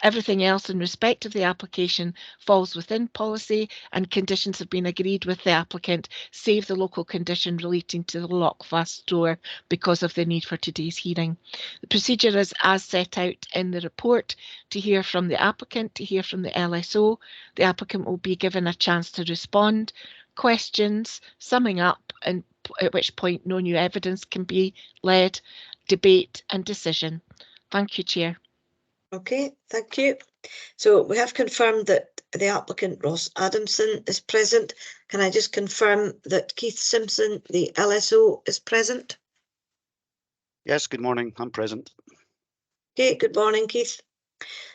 Everything else in respect of the application falls within policy, and conditions have been agreed with the applicant, save the local condition relating to the Lockfast store because of the need for today's hearing. The procedure is as set out in the report: to hear from the applicant, to hear from the LSO. The applicant will be given a chance to respond, questions, summing up, and at which point no new evidence can be led, debate and decision. Thank you, Chair. Okay, thank you. So we have confirmed that the applicant Ross Adamson is present. Can I just confirm that Keith Simpson, the LSO, is present? Yes, good morning. I'm present. Okay, good morning, Keith.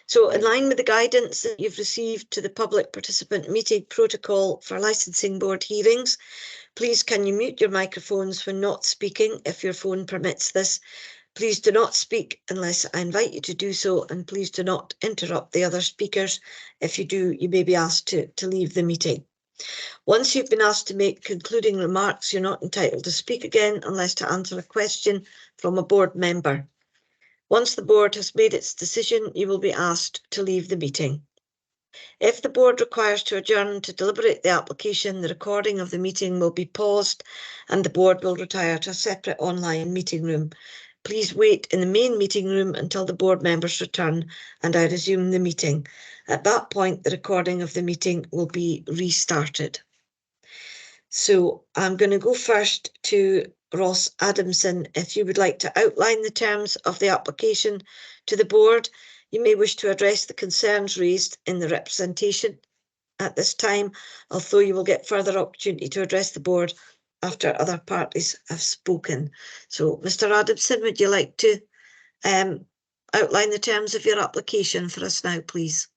So in line with the guidance that you've received to the public participant meeting protocol for licensing board hearings, please can you mute your microphones when not speaking if your phone permits this. Please do not speak unless I invite you to do so, and please do not interrupt the other speakers. If you do, you may be asked to leave the meeting. Once you've been asked to make concluding remarks, you're not entitled to speak again unless to answer a question from a board member. Once the board has made its decision, you will be asked to leave the meeting. If the board requires to adjourn to deliberate the application, the recording of the meeting will be paused and the board will retire to a separate online meeting room. Please wait in the main meeting room until the board members return and I resume the meeting. At that point, the recording of the meeting will be restarted. So I'm going to go first to Ross Adamson. If you would like to outline the terms of the application to the board, you may wish to address the concerns raised in the representation at this time, although you will get further opportunity to address the board after other parties have spoken. So, Mr. Adamson, would you like to outline the terms of your application for us now, please?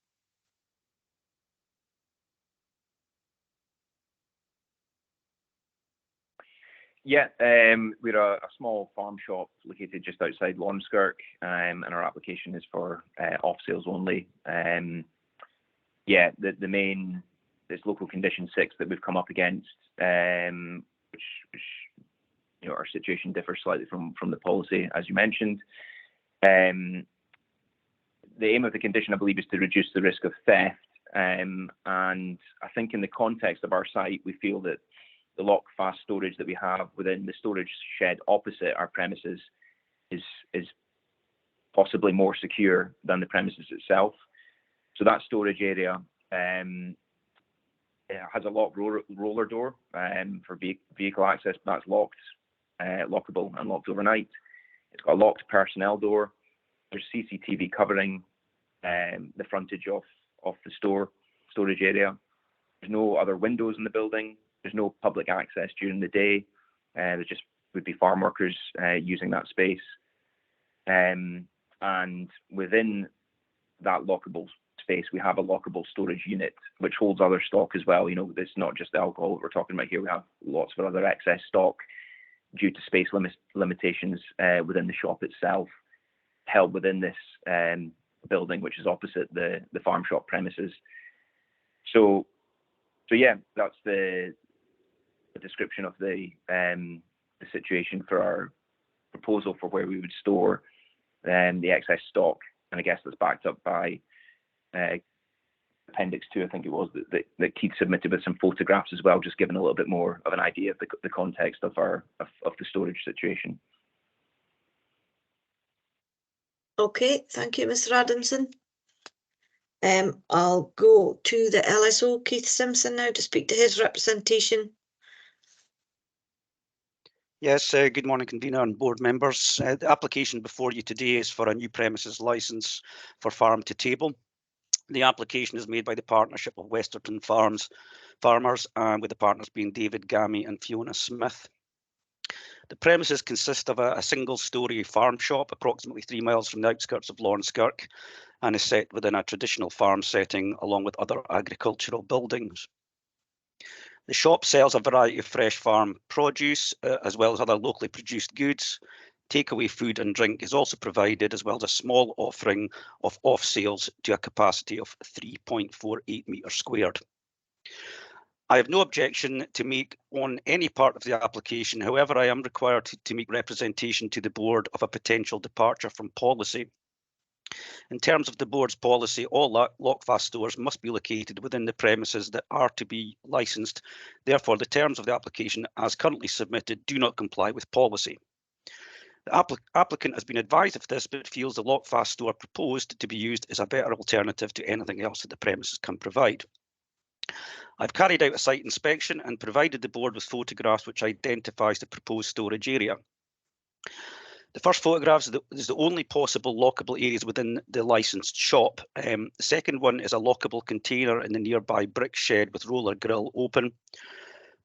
Yeah, we're a small farm shop located just outside Lawrencekirk, and our application is for off sales only. Yeah, the main is local condition 6 that we've come up against, which you know, our situation differs slightly from the policy, as you mentioned. aim of the condition, I believe, is to reduce the risk of theft. And I think in the context of our site, we feel that the lock fast storage that we have within the storage shed opposite our premises is possibly more secure than the premises itself. So that storage area has a locked roller door for vehicle access, but that's locked, lockable and locked overnight. It's got a locked personnel door. There's CCTV covering the frontage of the storage area. There's no other windows in the building. There's no public access during the day. There just would be farm workers using that space. And within that lockable space, we have a lockable storage unit, which holds other stock as well. You know, it's not just the alcohol that we're talking about here. We have lots of other excess stock due to space limitations within the shop itself, held within this building, which is opposite the farm shop premises. So yeah, that's the description of the situation for our proposal for where we would store the excess stock, and I guess that's backed up by Appendix 2, I think it was, that Keith submitted with some photographs as well, just giving a little bit more of an idea of the context of the storage situation. Okay, thank you, Mr. Adamson. I'll go to the LSO, Keith Simpson, now to speak to his representation. Yes, good morning, convener and board members. The application before you today is for a new premises licence for farm to table. The application is made by the partnership of Westerton Farmers, with the partners being David Gammy and Fiona Smith. The premises consist of a single-storey farm shop, approximately 3 miles from the outskirts of Lornskirk, and is set within a traditional farm setting along with other agricultural buildings. The shop sells a variety of fresh farm produce, as well as other locally produced goods. Takeaway food and drink is also provided, as well as a small offering of off sales to a capacity of 3.48 metres squared. I have no objection to make on any part of the application. However, I am required to make representation to the board of a potential departure from policy. In terms of the board's policy, all lockfast stores must be located within the premises that are to be licensed. Therefore, the terms of the application as currently submitted do not comply with policy. The applicant has been advised of this, but feels the lockfast store proposed to be used is a better alternative to anything else that the premises can provide. I've carried out a site inspection and provided the board with photographs which identifies the proposed storage area. The first photograph is the only possible lockable areas within the licensed shop. The second one is a lockable container in the nearby brick shed with roller grill open.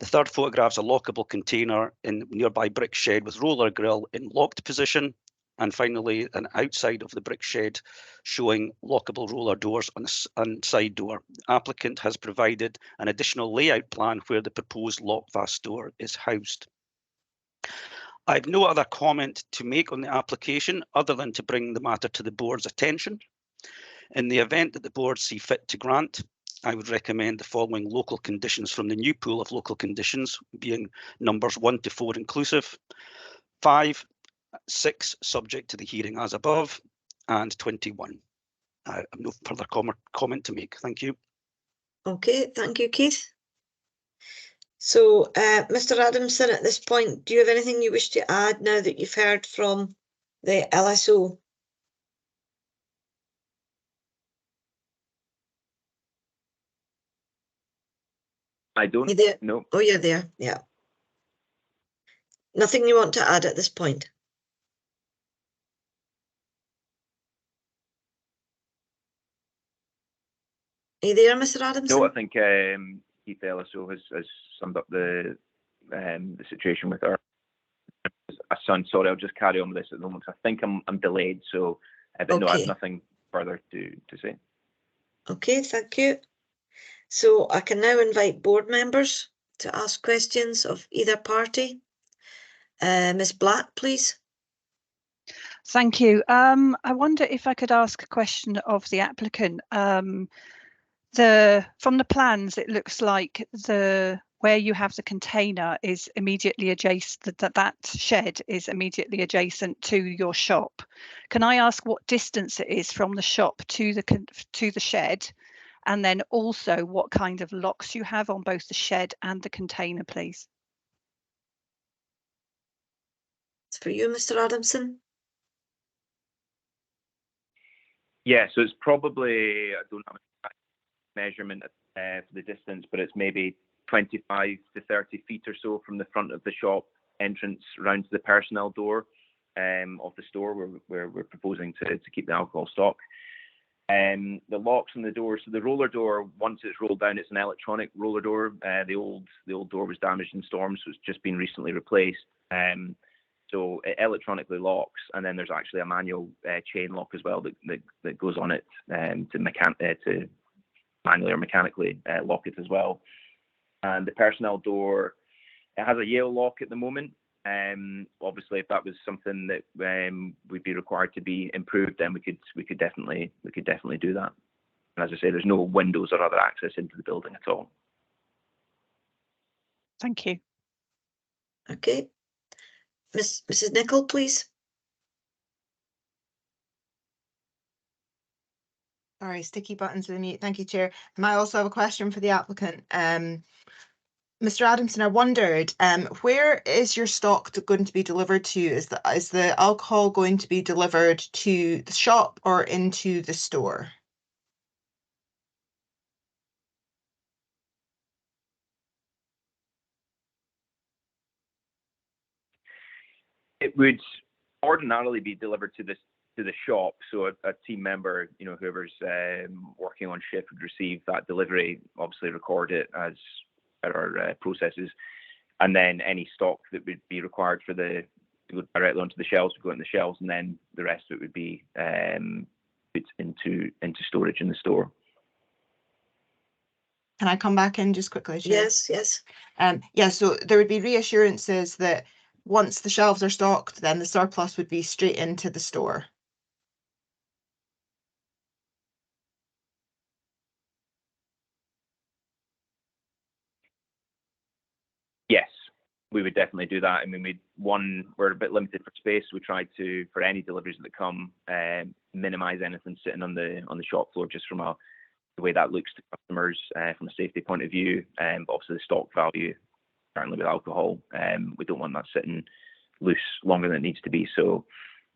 The third photograph is a lockable container in nearby brick shed with roller grill in locked position. And finally, an outside of the brick shed showing lockable roller doors on the side door. The applicant has provided an additional layout plan where the proposed lockfast store is housed. I have no other comment to make on the application other than to bring the matter to the board's attention. In the event that the board see fit to grant, I would recommend the following local conditions from the new pool of local conditions, being numbers 1 to 4 inclusive, 5, 6 subject to the hearing as above, and 21. I have no further comment to make. Thank you. Okay, thank you, Keith. So, Mr. Adamson, at this point, do you have anything you wish to add now that you've heard from the LSO? I don't. You there? No. Oh, you're there. Yeah. Nothing you want to add at this point? Are you there, Mr. Adamson? No, I think Keith LSO has summed up the situation with our son. Sorry, I'll just carry on with this at the moment. I think I'm delayed, so but okay. No, I have nothing further to say. Okay, thank you. So I can now invite board members to ask questions of either party. Ms. Black, please. Thank you. I wonder if I could ask a question of the applicant. From the plans, it looks like the where you have the container is immediately adjacent, that shed is immediately adjacent to your shop. Can I ask what distance it is from the shop to the shed, and then also what kind of locks you have on both the shed and the container, please? It's for you, Mr. Adamson. Yeah, so it's probably, I don't have a measurement for the distance, but it's maybe 25 to 30 feet or so from the front of the shop entrance round to the personnel door of the store where we're proposing to keep the alcohol stock. The locks on the door, so the roller door, once it's rolled down, it's an electronic roller door. The old door was damaged in storms, so it's just been recently replaced. So it electronically locks, and then there's actually a manual chain lock as well that goes on it to manually or mechanically lock it as well. And the personnel door, it has a Yale lock at the moment. Obviously, if that was something that would be required to be improved, then we could definitely do that. And as I say, there's no windows or other access into the building at all. Thank you. Okay. Mrs. Nichol, please. Sorry, sticky buttons with me. Thank you, Chair. And I also have a question for the applicant. Mr. Adamson, I wondered, where is your stock going to be delivered to? Is the alcohol going to be delivered to the shop or into the store? It would ordinarily be delivered to the shop, so a team member, whoever's working on shift would receive that delivery, obviously record it as our processes, and then any stock that would be required to go directly onto the shelves would go on the shelves, and then the rest of it would be put into storage in the store. Can I come back in just quickly, Chair? Yes. Yeah, so there would be reassurances that once the shelves are stocked, then the surplus would be straight into the store. Yes, we would definitely do that. I mean, we're a bit limited for space. We try to, for any deliveries that come, minimise anything sitting on the shop floor, just from the way that looks to customers from a safety point of view. But obviously the stock value, certainly with alcohol, we don't want that sitting loose longer than it needs to be. So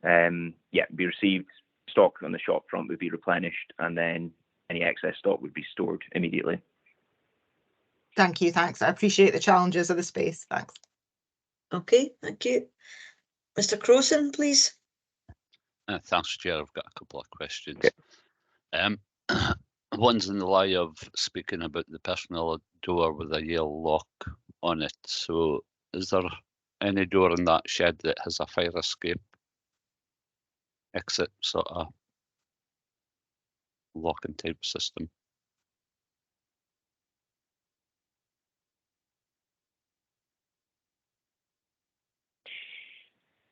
be received, stock on the shop front would be replenished, and then any excess stock would be stored immediately. Thank you, thanks. I appreciate the challenges of the space. Thanks. Okay, thank you. Mr. Crowson, please. Thanks, Chair. I've got a couple of questions. One's in the line of speaking about the personnel door with a Yale lock on it. So is there any door in that shed that has a fire escape exit sort of locking type system?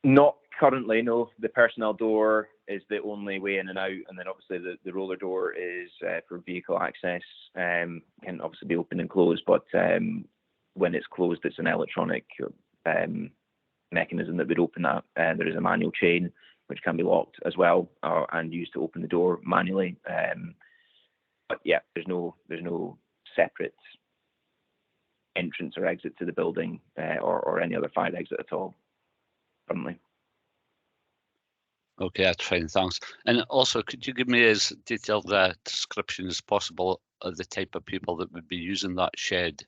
Not currently, no. The personnel door is the only way in and out, and then obviously the roller door is for vehicle access. Can obviously be opened and closed, but when it's closed, it's an electronic mechanism that would open that. There is a manual chain which can be locked as well and used to open the door manually. But yeah, there's no separate entrance or exit to the building or any other fire exit at all currently. Okay, that's fine, thanks. And also, could you give me as detailed a description as possible of the type of people that would be using that shed,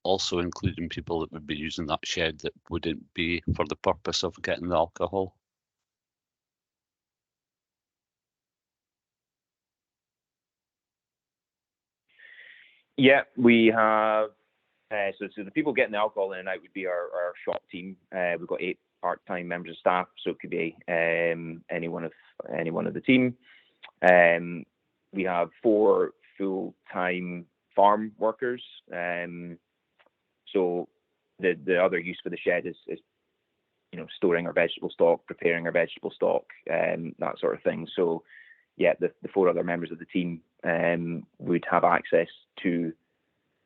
also including people that would be using that shed that wouldn't be for the purpose of getting the alcohol? Yeah, we have, so the people getting the alcohol in and out would be our shop team. We've got 8 part-time members of staff, so it could be any one of the team. We have 4 full-time farm workers. So the other use for the shed is storing our vegetable stock, preparing our vegetable stock, that sort of thing. So yeah, the 4 other members of the team would have access to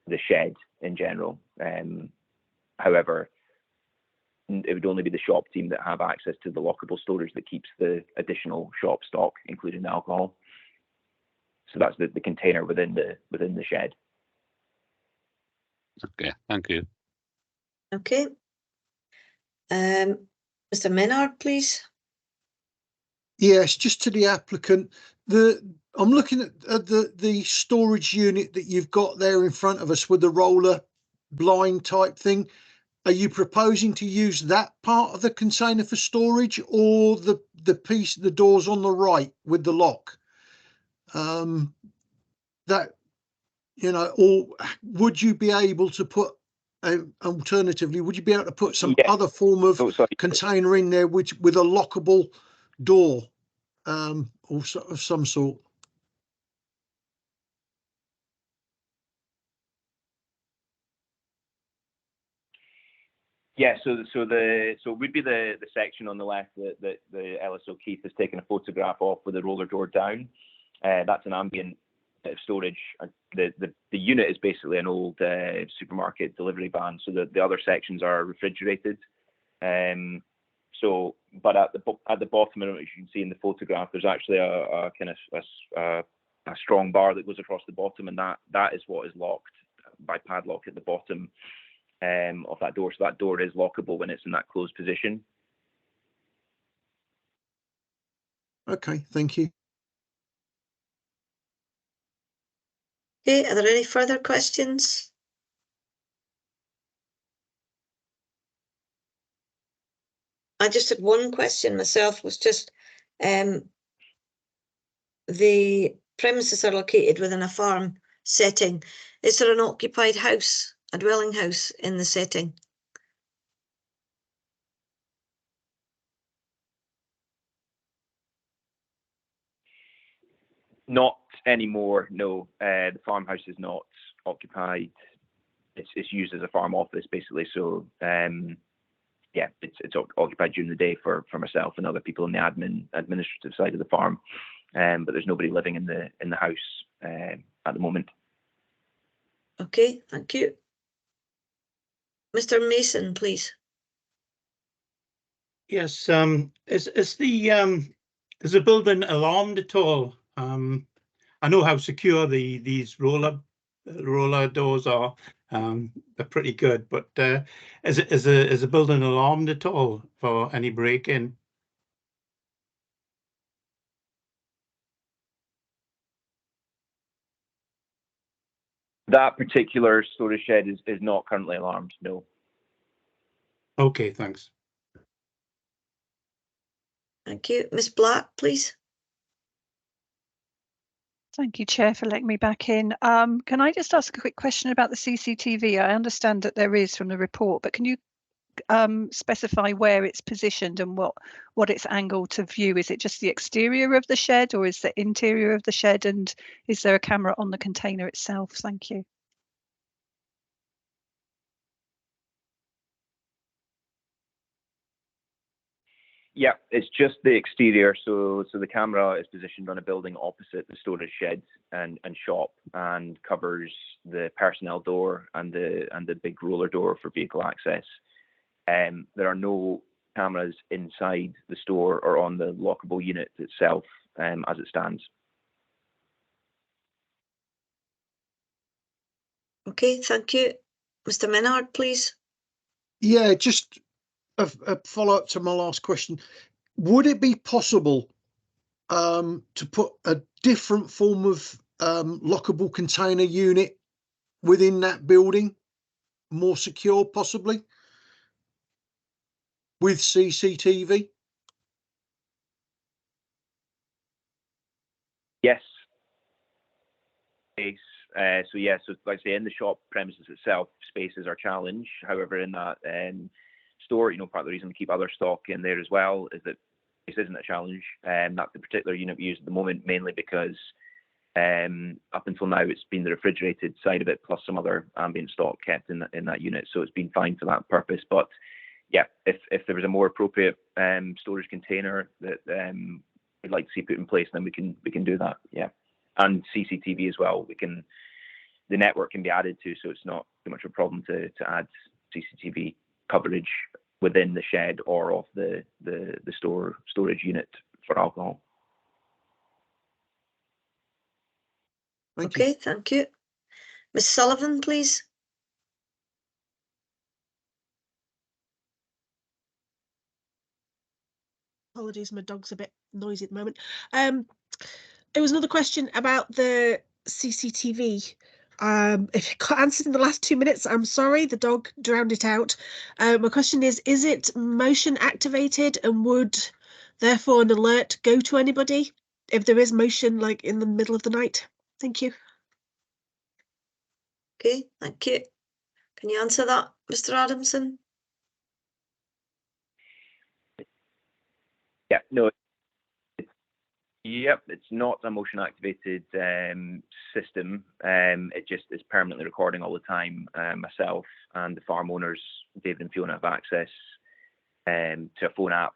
the shed in general. However, it would only be the shop team that have access to the lockable storage that keeps the additional shop stock, including the alcohol. So that's the container within the shed. Okay, thank you. Okay. Mr. Menard, please. Yes, just to the applicant. I'm looking at the storage unit that you've got there in front of us with the roller blind type thing. Are you proposing to use that part of the container for storage, or the doors on the right with the lock? That, you know, or would you be able to put, alternatively, would you be able to put some other form of container in there with a lockable door, or of some sort? Yeah, so it would be the section on the left that the LSO Keith has taken a photograph of with the roller door down. That's an ambient storage. The unit is basically an old supermarket delivery van, so the other sections are refrigerated. But at the bottom, as you can see in the photograph, there's actually a kind of a strong bar that goes across the bottom, and that is what is locked by padlock at the bottom of that door. So that door is lockable when it's in that closed position. Okay, thank you. Okay, are there any further questions? I just had one question myself, was just the premises are located within a farm setting. Is there an occupied house, a dwelling house in the setting? Not anymore, no. The farmhouse is not occupied. It's used as a farm office, basically. So, yeah, it's occupied during the day for myself and other people in the administrative side of the farm. But there's nobody living in the house at the moment. Okay, thank you. Mr. Mason, please. Yes, is the building alarmed at all? I know how secure these roller doors are. They're pretty good, but is the building alarmed at all for any break-in? That particular storage shed is not currently alarmed, no. Okay, thanks. Thank you. Ms. Black, please. Thank you, Chair, for letting me back in. Can I just ask a quick question about the CCTV? I understand that there is from the report, but can you specify where it's positioned and what its angle to view? Is it just the exterior of the shed, or is the interior of the shed, and is there a camera on the container itself? Thank you. Yeah, it's just the exterior. So the camera is positioned on a building opposite the storage shed and shop, and covers the personnel door and the big roller door for vehicle access. There are no cameras inside the store or on the lockable unit itself as it stands. Okay, thank you. Mr. Menard, please. Yeah, just a follow-up to my last question. Would it be possible to put a different form of lockable container unit within that building, more secure possibly, with CCTV? Yes. So yeah, so like I say, in the shop premises itself, spaces are challenged. However, in that store, part of the reason we keep other stock in there as well is that this isn't a challenge. That's the particular unit we use at the moment, mainly because up until now it's been the refrigerated side of it plus some other ambient stock kept in that unit, so it's been fine for that purpose. But yeah, if there was a more appropriate storage container that we'd like to see put in place, then we can do that. Yeah, and CCTV as well. the network can be added to, so it's not too much of a problem to add CCTV coverage within the shed or of the storage unit for alcohol. Okay, thank you. Ms. Sullivan, please. Apologies, my dog's a bit noisy at the moment. It was another question about the CCTV. If it got answered in the last 2 minutes, I'm sorry, the dog drowned it out. My question is it motion activated, and would therefore an alert go to anybody if there is motion, like in the middle of the night? Thank you. Okay, thank you. Can you answer that, Mr. Adamson? Yeah, no. Yep, it's not a motion activated system. It just is permanently recording all the time. Myself and the farm owners, David and Fiona, have access to a phone app,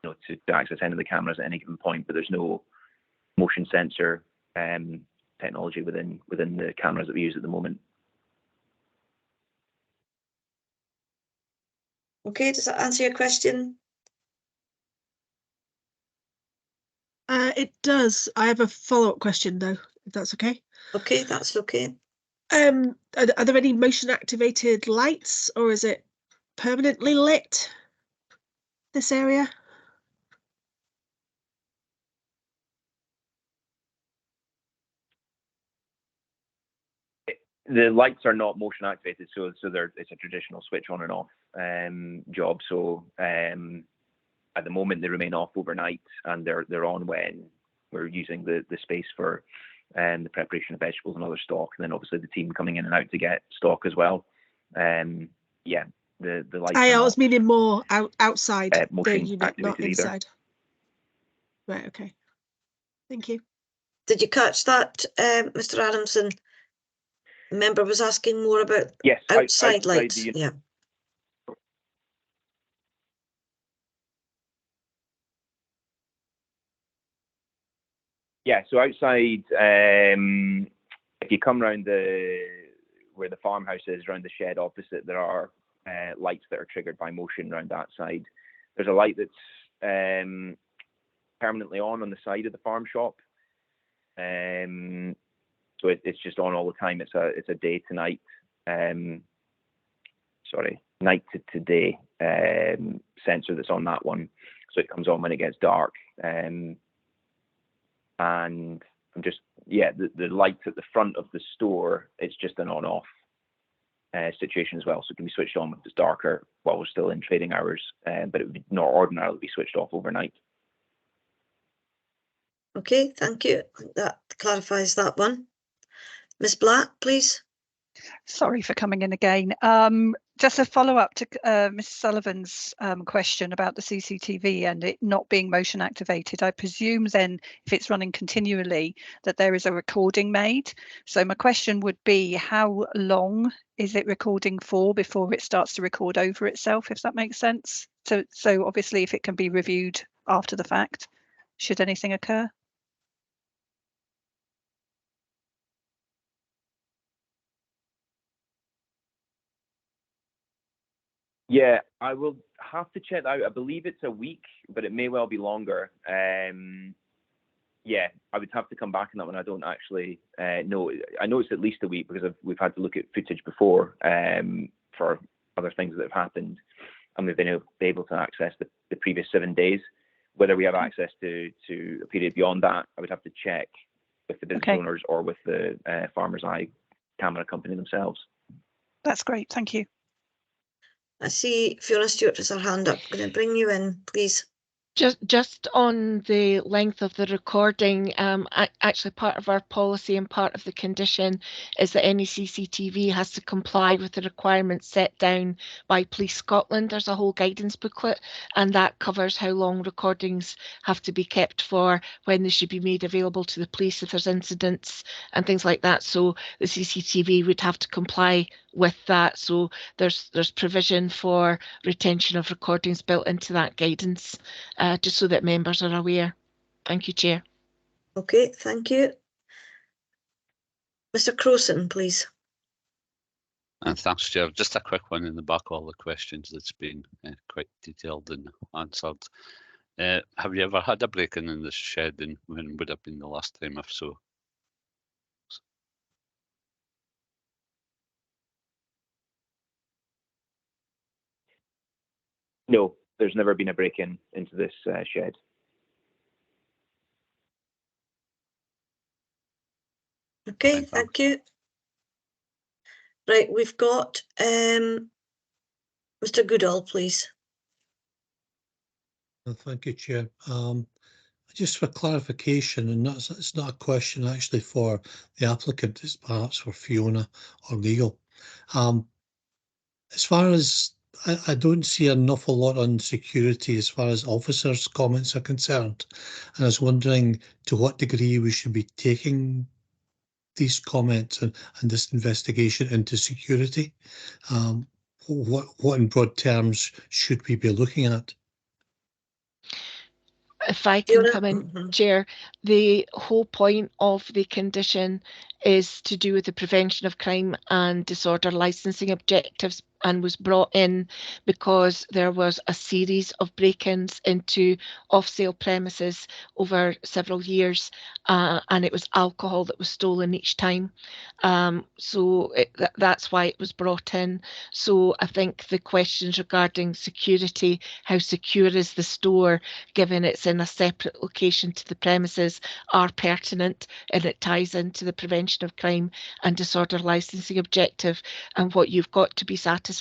to access any of the cameras at any given point, but there's no motion sensor technology within the cameras that we use at the moment. Okay, does that answer your question? It does. I have a follow-up question though, if that's okay. Okay, that's okay. Are there any motion activated lights, or is it permanently lit, this area? The lights are not motion activated, so it's a traditional switch on and off job. So at the moment they remain off overnight, and they're on when we're using the space for the preparation of vegetables and other stock, and then obviously the team coming in and out to get stock as well. Yeah, the lights. I was meaning more outside the motion unit, not activated either. inside. Right. Okay. Thank you. Did you catch that, Mr. Adamson? The member was asking more about yes, outside lights. The unit. Yeah. Yeah, so outside, if you come around where the farmhouse is, around the shed opposite, there are lights that are triggered by motion around that side. There's a light that's permanently on the side of the farm shop. So it's just on all the time. It's a day to night, night to day sensor that's on that one. So it comes on when it gets dark. And I'm just, the lights at the front of the store, it's just an on-off situation as well. So it can be switched on if it's darker while we're still in trading hours, but it would not ordinarily be switched off overnight. Okay, thank you. That clarifies that one. Ms. Black, please. Sorry for coming in again. Just a follow-up to Ms. Sullivan's question about the CCTV and it not being motion activated. I presume then if it's running continually that there is a recording made. So my question would be, how long is it recording for before it starts to record over itself, if that makes sense? So obviously if it can be reviewed after the fact, should anything occur? Yeah, I will have to check that out. I believe it's a week, but it may well be longer. Yeah, I would have to come back on that one. I don't actually know. I know it's at least a week because we've had to look at footage before for other things that have happened, and we've been able to access the previous 7 days. Whether we have access to a period beyond that, I would have to check with the business owners or with the Farmer's Eye camera company themselves. That's great, thank you. I see Fiona Stewart has her hand up. I'm going to bring you in, please. Just on the length of the recording, actually part of our policy and part of the condition is that any CCTV has to comply with the requirements set down by Police Scotland. There's a whole guidance booklet, and that covers how long recordings have to be kept for, when they should be made available to the police if there's incidents and things like that. So the CCTV would have to comply with that. So there's provision for retention of recordings built into that guidance. Just so that members are aware. Thank you, Chair. Okay, thank you. Mr. Crowson, please. And thanks, Chair. Just a quick one in the back of all the questions that's been quite detailed and answered. Have you ever had a break-in in this shed, and when would have been the last time, if so? No, there's never been a break-in into this shed. Okay, thank you. Right, we've got Mr. Goodall, please. Thank you, Chair. Just for clarification, and it's not a question actually for the applicant, it's perhaps for Fiona or legal. As far as I don't see an awful lot on security as far as officers' comments are concerned, and I was wondering to what degree we should be taking these comments and this investigation into security. What in broad terms should we be looking at? If I can come in, Chair, the whole point of the condition is to do with the prevention of crime and disorder licensing objectives, and was brought in because there was a series of break-ins into off-sale premises over several years, and it was alcohol that was stolen each time. So that's why it was brought in. So I think the questions regarding security, how secure is the store, given it's in a separate location to the premises, are pertinent, and it ties into the prevention of crime and disorder licensing objective. And what you've got to be satisfied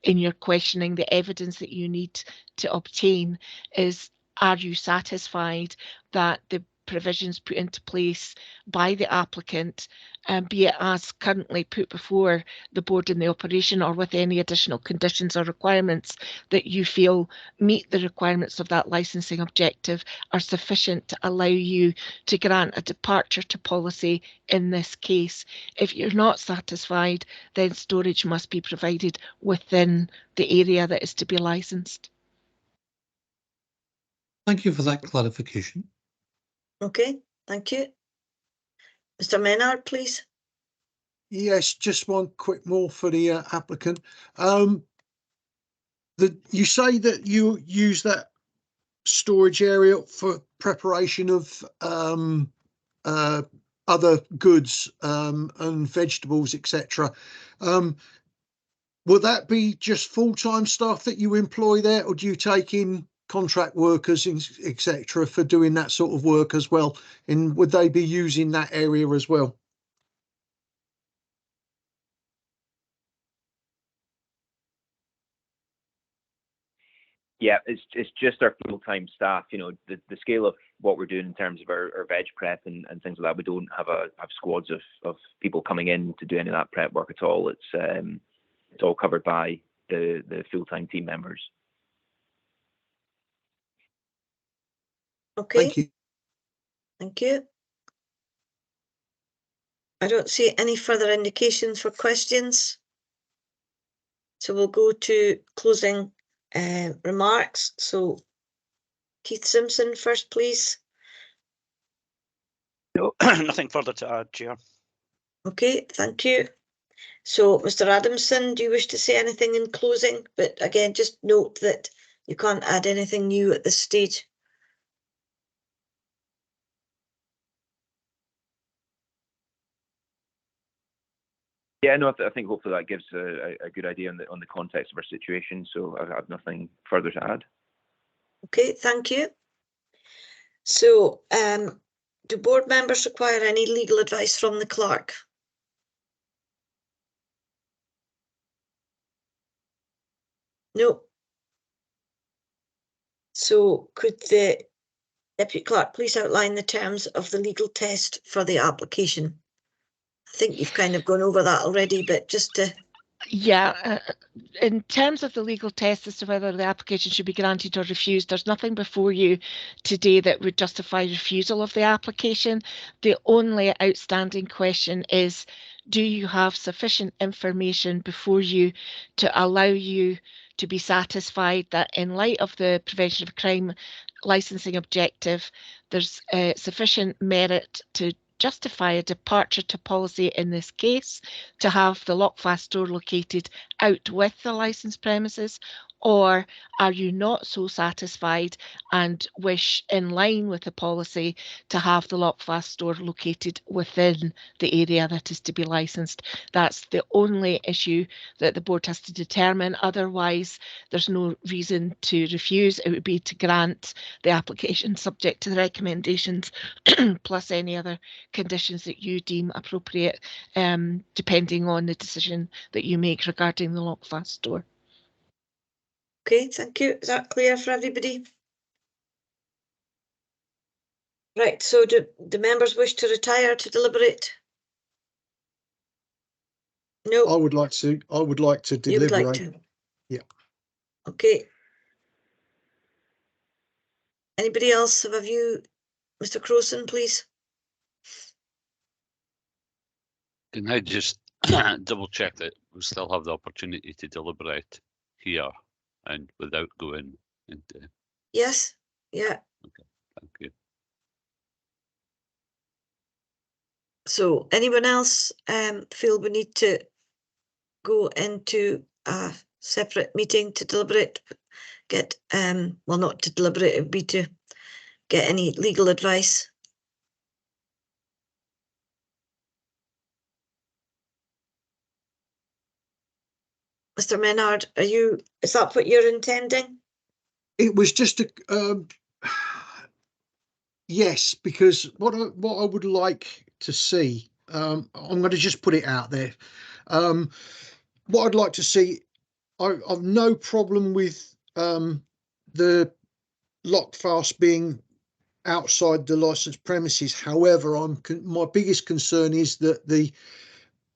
in your questioning the evidence that you need to obtain is, are you satisfied that the provisions put into place by the applicant, be it as currently put before the board in the operation or with any additional conditions or requirements that you feel meet the requirements of that licensing objective, are sufficient to allow you to grant a departure to policy in this case. If you're not satisfied, then storage must be provided within the area that is to be licensed. Thank you for that clarification. Okay, thank you. Mr. Menard, please. Yes, just one quick more for the applicant. You say that you use that storage area for preparation of other goods and vegetables, etc. Will that be just full-time staff that you employ there, or do you take in contract workers, etc., for doing that sort of work as well? And would they be using that area as well? Yeah, it's just our full-time staff. You know, the scale of what we're doing in terms of our veg prep and things like that, we don't have squads of people coming in to do any of that prep work at all. It's all covered by the full-time team members. Okay. Thank you. Thank you. I don't see any further indications for questions. So we'll go to closing remarks. So Keith Simpson first, please. No, nothing further to add, Chair. Okay, thank you. So Mr. Adamson, do you wish to say anything in closing? But again, just note that you can't add anything new at this stage. Yeah, no, I think hopefully that gives a good idea on the context of our situation. So I have nothing further to add. Okay, thank you. So do board members require any legal advice from the clerk? No. So could the Deputy Clerk please outline the terms of the legal test for the application? I think you've kind of gone over that already, but just to... Yeah, in terms of the legal test as to whether the application should be granted or refused, there's nothing before you today that would justify refusal of the application. The only outstanding question is, do you have sufficient information before you to allow you to be satisfied that in light of the prevention of crime licensing objective, there's sufficient merit to justify a departure to policy in this case to have the lockfast door located out with the licensed premises, or are you not so satisfied and wish, in line with the policy, to have the lockfast store located within the area that is to be licensed? That's the only issue that the board has to determine. Otherwise, there's no reason to refuse. It would be to grant the application subject to the recommendations plus any other conditions that you deem appropriate, depending on the decision that you make regarding the lockfast door. Okay, thank you. Is that clear for everybody? Right, so do members wish to retire to deliberate? No. I would like to deliberate. You would like to? Yeah. Okay. Anybody else have a view? Mr. Crowson, please. Can I just double check that we still have the opportunity to deliberate here and without going into? Yes. Yeah. Okay, thank you. So anyone else feel we need to go into a separate meeting to deliberate, get well, not to deliberate, it would be to get any legal advice? Mr. Menard, is that what you're intending? It was just a yes, because what I would like to see, I'm going to just put it out there. What I'd like to see, I've no problem with the lockfast being outside the licensed premises. However, my biggest concern is that the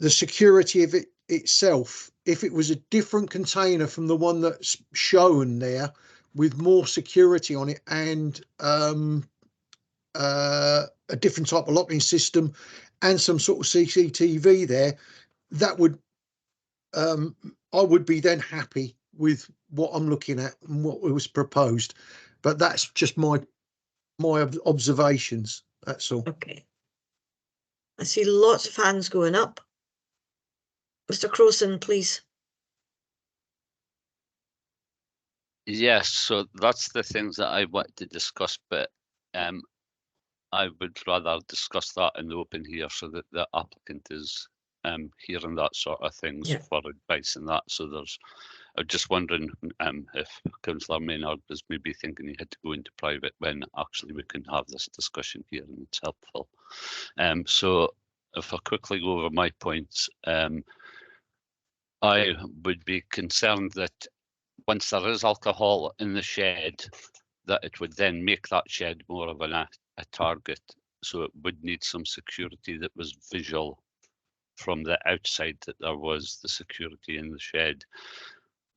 security of it itself. If it was a different container from the one that's shown there, with more security on it and a different type of locking system and some sort of CCTV there, that would I would be then happy with what I'm looking at and what was proposed. But that's just my observations. That's all. Okay. I see lots of hands going up. Mr. Crowson, please. Yes, so that's the things that I want to discuss, but I would rather discuss that in the open here so that the applicant is hearing that sort of things for advice and that. So I'm just wondering if Councillor Maynard was maybe thinking he had to go into private when actually we can have this discussion here and it's helpful. So if I quickly go over my points, I would be concerned that once there is alcohol in the shed, that it would then make that shed more of a target. So it would need some security that was visual from the outside, that there was the security in the shed,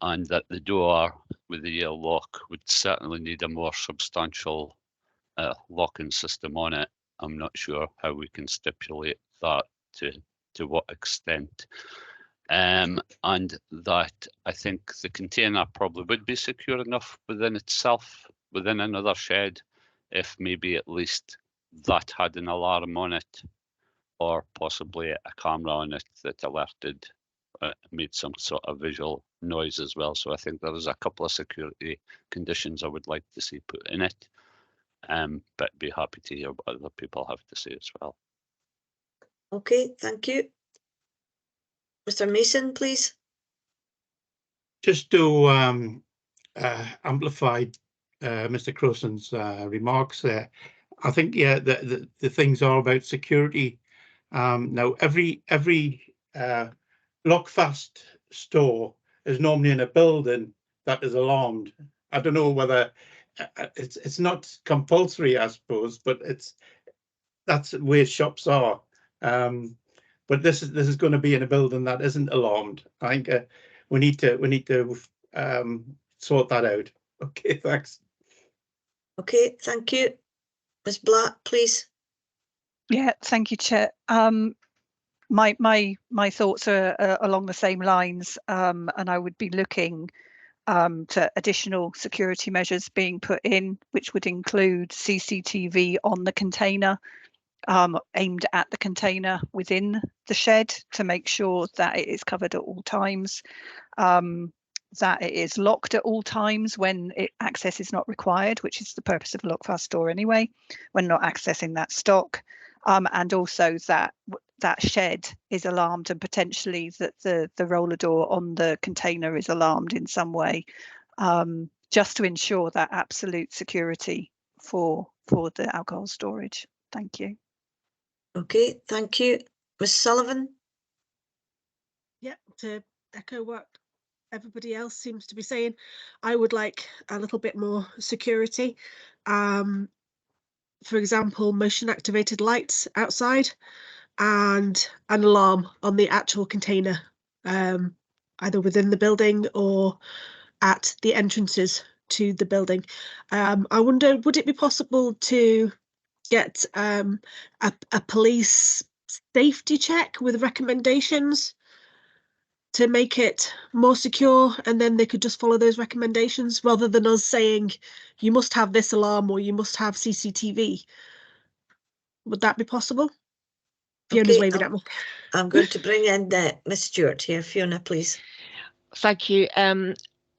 and that the door with the yellow lock would certainly need a more substantial locking system on it. I'm not sure how we can stipulate that to what extent. And that I think the container probably would be secure enough within itself, within another shed, if maybe at least that had an alarm on it, or possibly a camera on it that alerted, made some sort of visual noise as well. So I think there is a couple of security conditions I would like to see put in it, but be happy to hear what other people have to say as well. Okay, thank you. Mr. Mason, please. Just to amplify Mr. Crowson's remarks there, I think the things are about security. Now every lockfast store is normally in a building that is alarmed. I don't know whether it's not compulsory, I suppose, but that's where shops are. But this is going to be in a building that isn't alarmed. I think we need to sort that out. Okay, thanks. Okay, thank you. Ms. Black, please. Yeah, thank you, Chair. My thoughts are along the same lines, and I would be looking to additional security measures being put in, which would include CCTV on the container, aimed at the container within the shed to make sure that it is covered at all times, that it is locked at all times when access is not required, which is the purpose of a lock-fast door anyway, when not accessing that stock, and also that that shed is alarmed and potentially that the roller door on the container is alarmed in some way, just to ensure that absolute security for the alcohol storage. Thank you. Okay, thank you. Ms Sullivan? Yeah, to echo what everybody else seems to be saying, I would like a little bit more security. For example, motion activated lights outside and an alarm on the actual container, either within the building or at the entrances to the building. I wonder, would it be possible to get a police safety check with recommendations to make it more secure, and then they could just follow those recommendations rather than us saying you must have this alarm or you must have CCTV? Would that be possible? Fiona's waving at me. I'm going to bring in Miss Stewart here. Fiona, please. Thank you.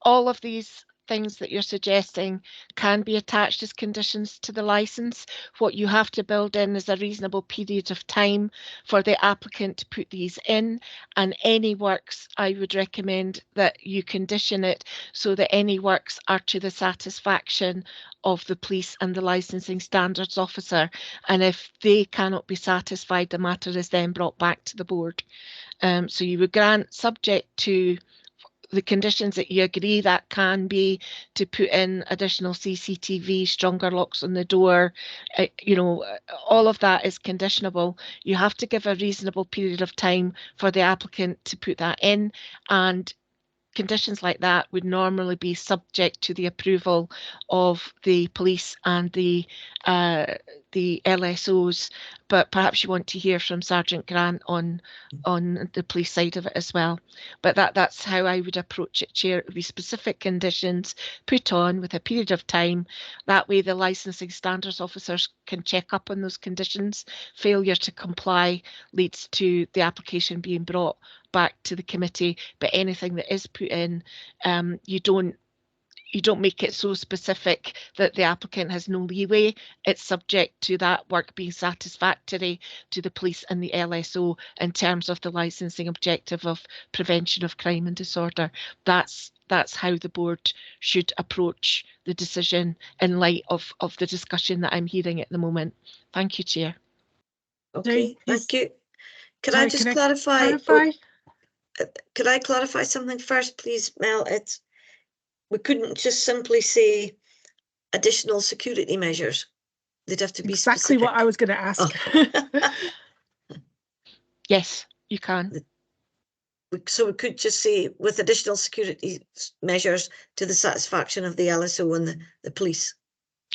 All of these things that you're suggesting can be attached as conditions to the licence. What you have to build in is a reasonable period of time for the applicant to put these in, and any works, I would recommend that you condition it so that any works are to the satisfaction of the police and the licensing standards officer, and if they cannot be satisfied, the matter is then brought back to the board. So you would grant, subject to the conditions that you agree, that can be to put in additional CCTV, stronger locks on the door, you know, all of that is conditionable. You have to give a reasonable period of time for the applicant to put that in, and conditions like that would normally be subject to the approval of the police and the LSOs, but perhaps you want to hear from Sergeant Grant on the police side of it as well. But that's how I would approach it, Chair. It would be specific conditions put on with a period of time. That way the licensing standards officers can check up on those conditions. Failure to comply leads to the application being brought back to the committee, but anything that is put in, you don't make it so specific that the applicant has no leeway. It's subject to that work being satisfactory to the police and the LSO in terms of the licensing objective of prevention of crime and disorder. That's how the board should approach the decision in light of the discussion that I'm hearing at the moment. Thank you, Chair. Okay, thank you. Can I just clarify? Could I clarify something first, please, Mel? We couldn't just simply say additional security measures. They'd have to be exactly specific. What I was going to ask. Oh. Yes, you can. So we could just say with additional security measures to the satisfaction of the LSO and the police.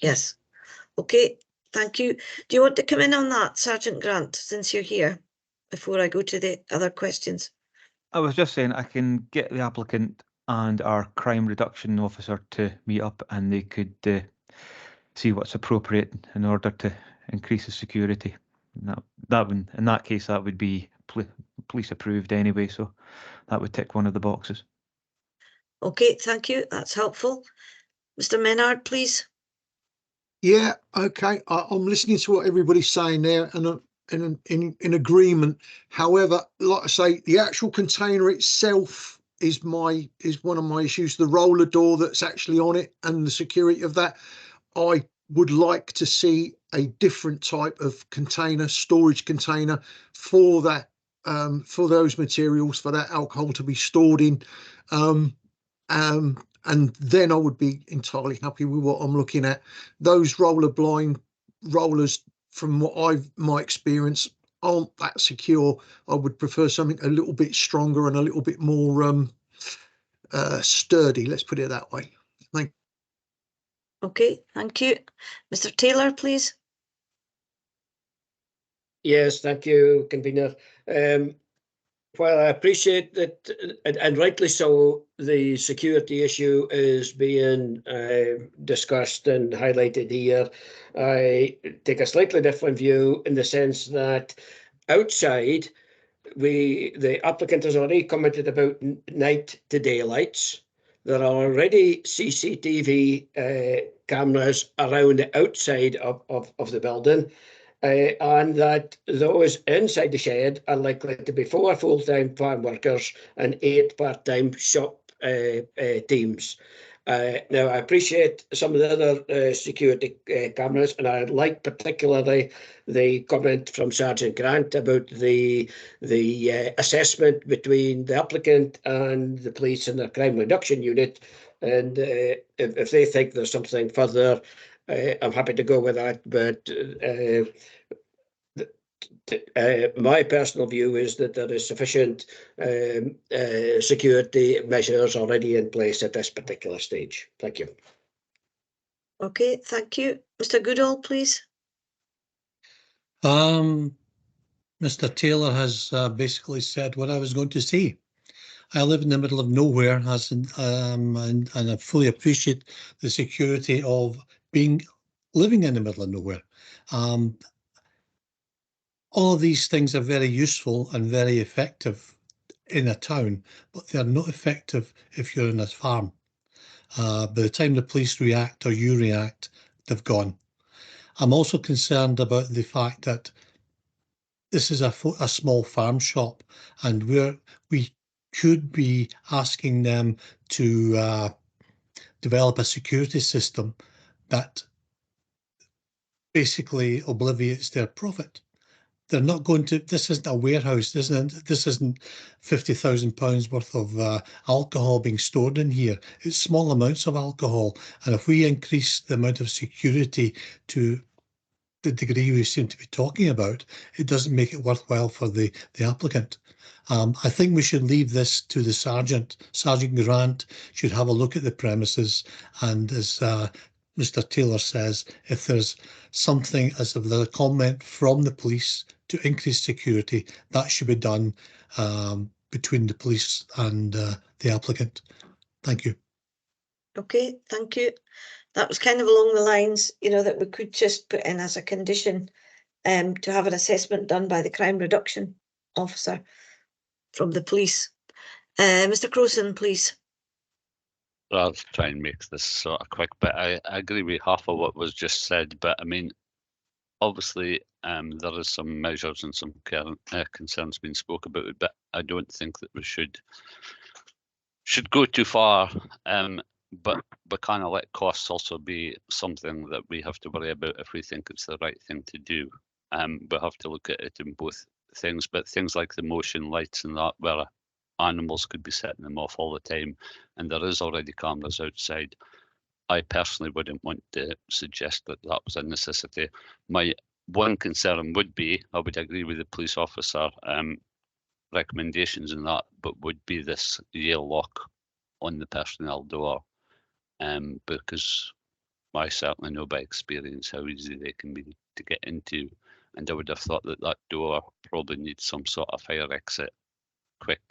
Yes. Okay, thank you. Do you want to come in on that, Sergeant Grant, since you're here, before I go to the other questions? I was just saying I can get the applicant and our crime reduction officer to meet up, and they could see what's appropriate in order to increase the security. In that case, that would be police approved anyway, so that would tick one of the boxes. Okay, thank you. That's helpful. Mr. Menard, please. Yeah, okay. I'm listening to what everybody's saying there, and in agreement. However, like I say, the actual container itself is one of my issues. The roller door that's actually on it and the security of that. I would like to see a different type of container, storage container for that, for those materials, for that alcohol to be stored in. And then I would be entirely happy with what I'm looking at. Those rollers, from my experience, aren't that secure. I would prefer something a little bit stronger and a little bit more sturdy. Let's put it that way. Thank you. Okay, thank you. Mr. Taylor, please. Yes, thank you, convener. While I appreciate that, and rightly so, the security issue is being discussed and highlighted here, I take a slightly different view in the sense that outside, the applicant has already commented about night to day lights. There are already CCTV cameras around the outside of the building. And that those inside the shed are likely to be 4 full-time farm workers and 8 part-time shop teams. Now, I appreciate some of the other security cameras, and I like particularly the comment from Sergeant Grant about the assessment between the applicant and the police and the crime reduction unit. And if they think there's something further, I'm happy to go with that, but my personal view is that there is sufficient security measures already in place at this particular stage. Thank you. Okay, thank you. Mr. Goodall, please. Mr. Taylor has basically said what I was going to say. I live in the middle of nowhere, and I fully appreciate the security of living in the middle of nowhere. All of these things are very useful and very effective in a town, but they're not effective if you're in a farm. By the time the police react or you react, they've gone. I'm also concerned about the fact that this is a small farm shop, and we could be asking them to develop a security system that basically obliviates their profit. They're not going to. This isn't a warehouse. This isn't £50,000 worth of alcohol being stored in here. It's small amounts of alcohol, and if we increase the amount of security to the degree we seem to be talking about, it doesn't make it worthwhile for the applicant. I think we should leave this to the sergeant. Sergeant Grant should have a look at the premises, and as Mr. Taylor says, if there's something, as if there's a comment from the police to increase security, that should be done between the police and the applicant. Thank you. Okay, thank you. That was kind of along the lines, that we could just put in as a condition to have an assessment done by the crime reduction officer from the police. Mr. Crowson, please. I'll try and make this sort of quick, but I agree with half of what was just said. But I mean, obviously, there is some measures and some concerns being spoke about, but I don't think that we should go too far. But kind of let costs also be something that we have to worry about if we think it's the right thing to do. We have to look at it in both things, but things like the motion lights and that, where animals could be setting them off all the time, and there is already cameras outside. I personally wouldn't want to suggest that that was a necessity. My one concern would be, I would agree with the police officer recommendations in that, but would be this Yale lock on the personnel door, because I certainly know by experience how easy they can be to get into, and I would have thought that door probably needs some sort of fire exit, quick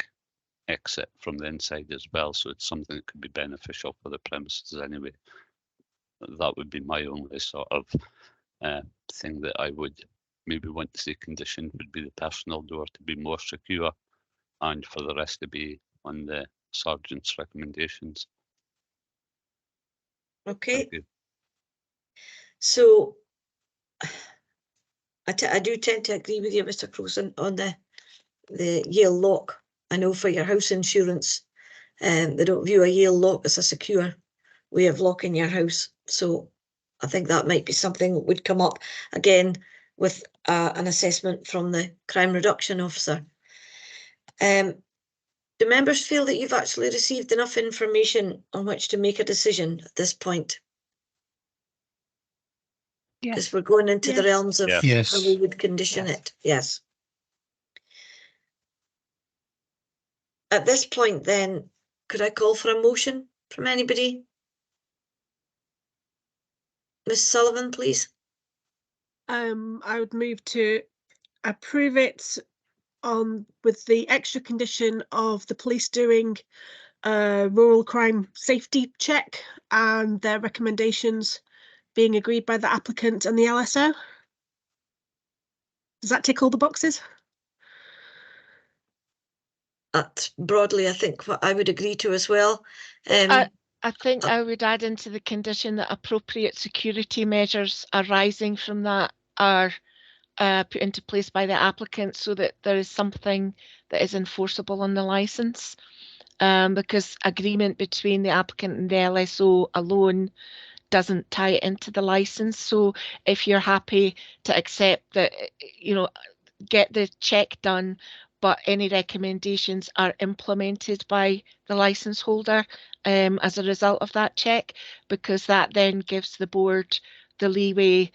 exit from the inside as well, so it's something that could be beneficial for the premises anyway. That would be my only sort of thing that I would maybe want to see conditioned, would be the personnel door to be more secure, and for the rest to be on the sergeant's recommendations. Okay. So I do tend to agree with you, Mr. Crowson, on the Yale lock. I know for your house insurance, they don't view a Yale lock as a secure way of locking your house. So I think that might be something that would come up again with an assessment from the crime reduction officer. Do members feel that you've actually received enough information on which to make a decision at this point? Yes. Because we're going into the realms of how we would condition it. Yes. At this point, then, could I call for a motion from anybody? Ms. Sullivan, please. I would move to approve it on with the extra condition of the police doing a rural crime safety check and their recommendations being agreed by the applicant and the LSO? Does that tick all the boxes? That's broadly, I think, what I would agree to as well. I think I would add into the condition that appropriate security measures arising from that are put into place by the applicant so that there is something that is enforceable on the licence. Because agreement between the applicant and the LSO alone doesn't tie it into the licence. So if you're happy to accept that, you know, get the check done, but any recommendations are implemented by the licence holder as a result of that check, because that then gives the board the leeway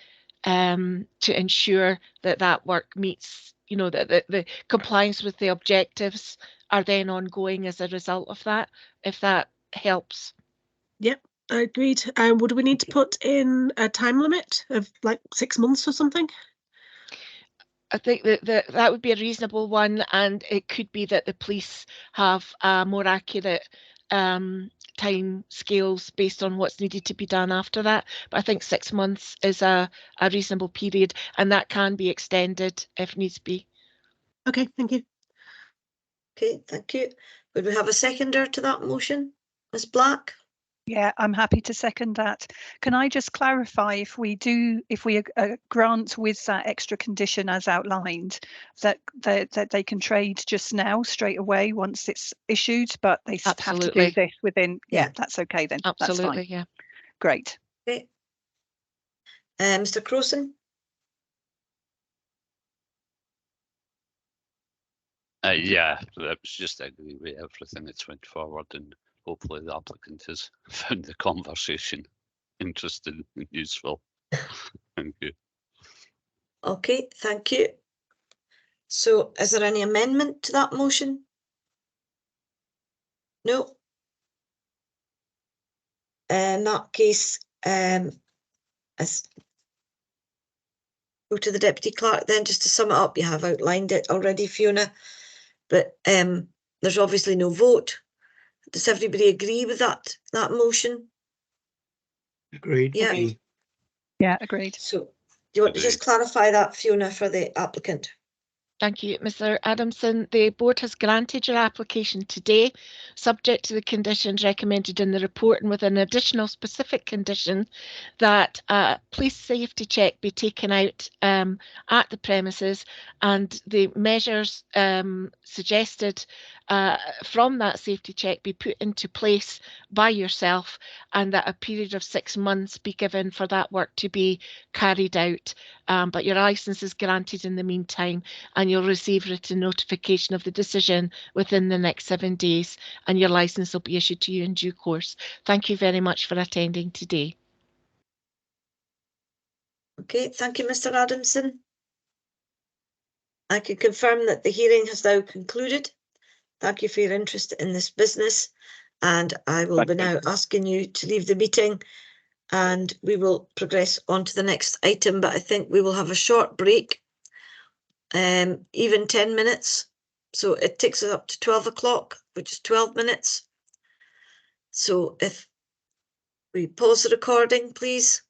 to ensure that that work meets, you know, that the compliance with the objectives are then ongoing as a result of that, if that helps. Yep, agreed. Would we need to put in a time limit of like 6 months or something? I think that would be a reasonable one, and it could be that the police have more accurate time scales based on what's needed to be done after that. But I think 6 months is a reasonable period, and that can be extended if needs be. Okay, thank you. Okay, thank you. Would we have a seconder to that motion? Ms. Black? Yeah, I'm happy to second that. Can I just clarify, if we grant with that extra condition as outlined, that they can trade just now straight away once it's issued, but they have to do this within? Yeah, that's okay then. Absolutely, that's fine. yeah. Great. Okay. Mr. Crowson? Yeah, it was just agree with everything that's went forward, and hopefully the applicant has found the conversation interesting and useful. Thank you. Okay, thank you. So is there any amendment to that motion? No. In that case, as go to the Deputy Clerk then, just to sum it up. You have outlined it already, Fiona, but there's obviously no vote. Does everybody agree with that motion? Agreed. Yeah. Agreed. Yeah, agreed. So do you want to just clarify that, Fiona, for the applicant? Thank you, Mr. Adamson. The board has granted your application today, subject to the conditions recommended in the report, and with an additional specific condition that a police safety check be taken out at the premises, and the measures suggested from that safety check be put into place by yourself, and that a period of 6 months be given for that work to be carried out. But your licence is granted in the meantime, and you'll receive written notification of the decision within the next 7 days, and your licence will be issued to you in due course. Thank you very much for attending today. Okay, thank you, Mr. Adamson. I can confirm that the hearing has now concluded. Thank you for your interest in this business, and I will be now asking you to leave the meeting, and we will progress on to the next item, but I think we will have a short break. Even 10 minutes, so it takes us up to 12 o'clock, which is 12 minutes. So if we pause the recording, please.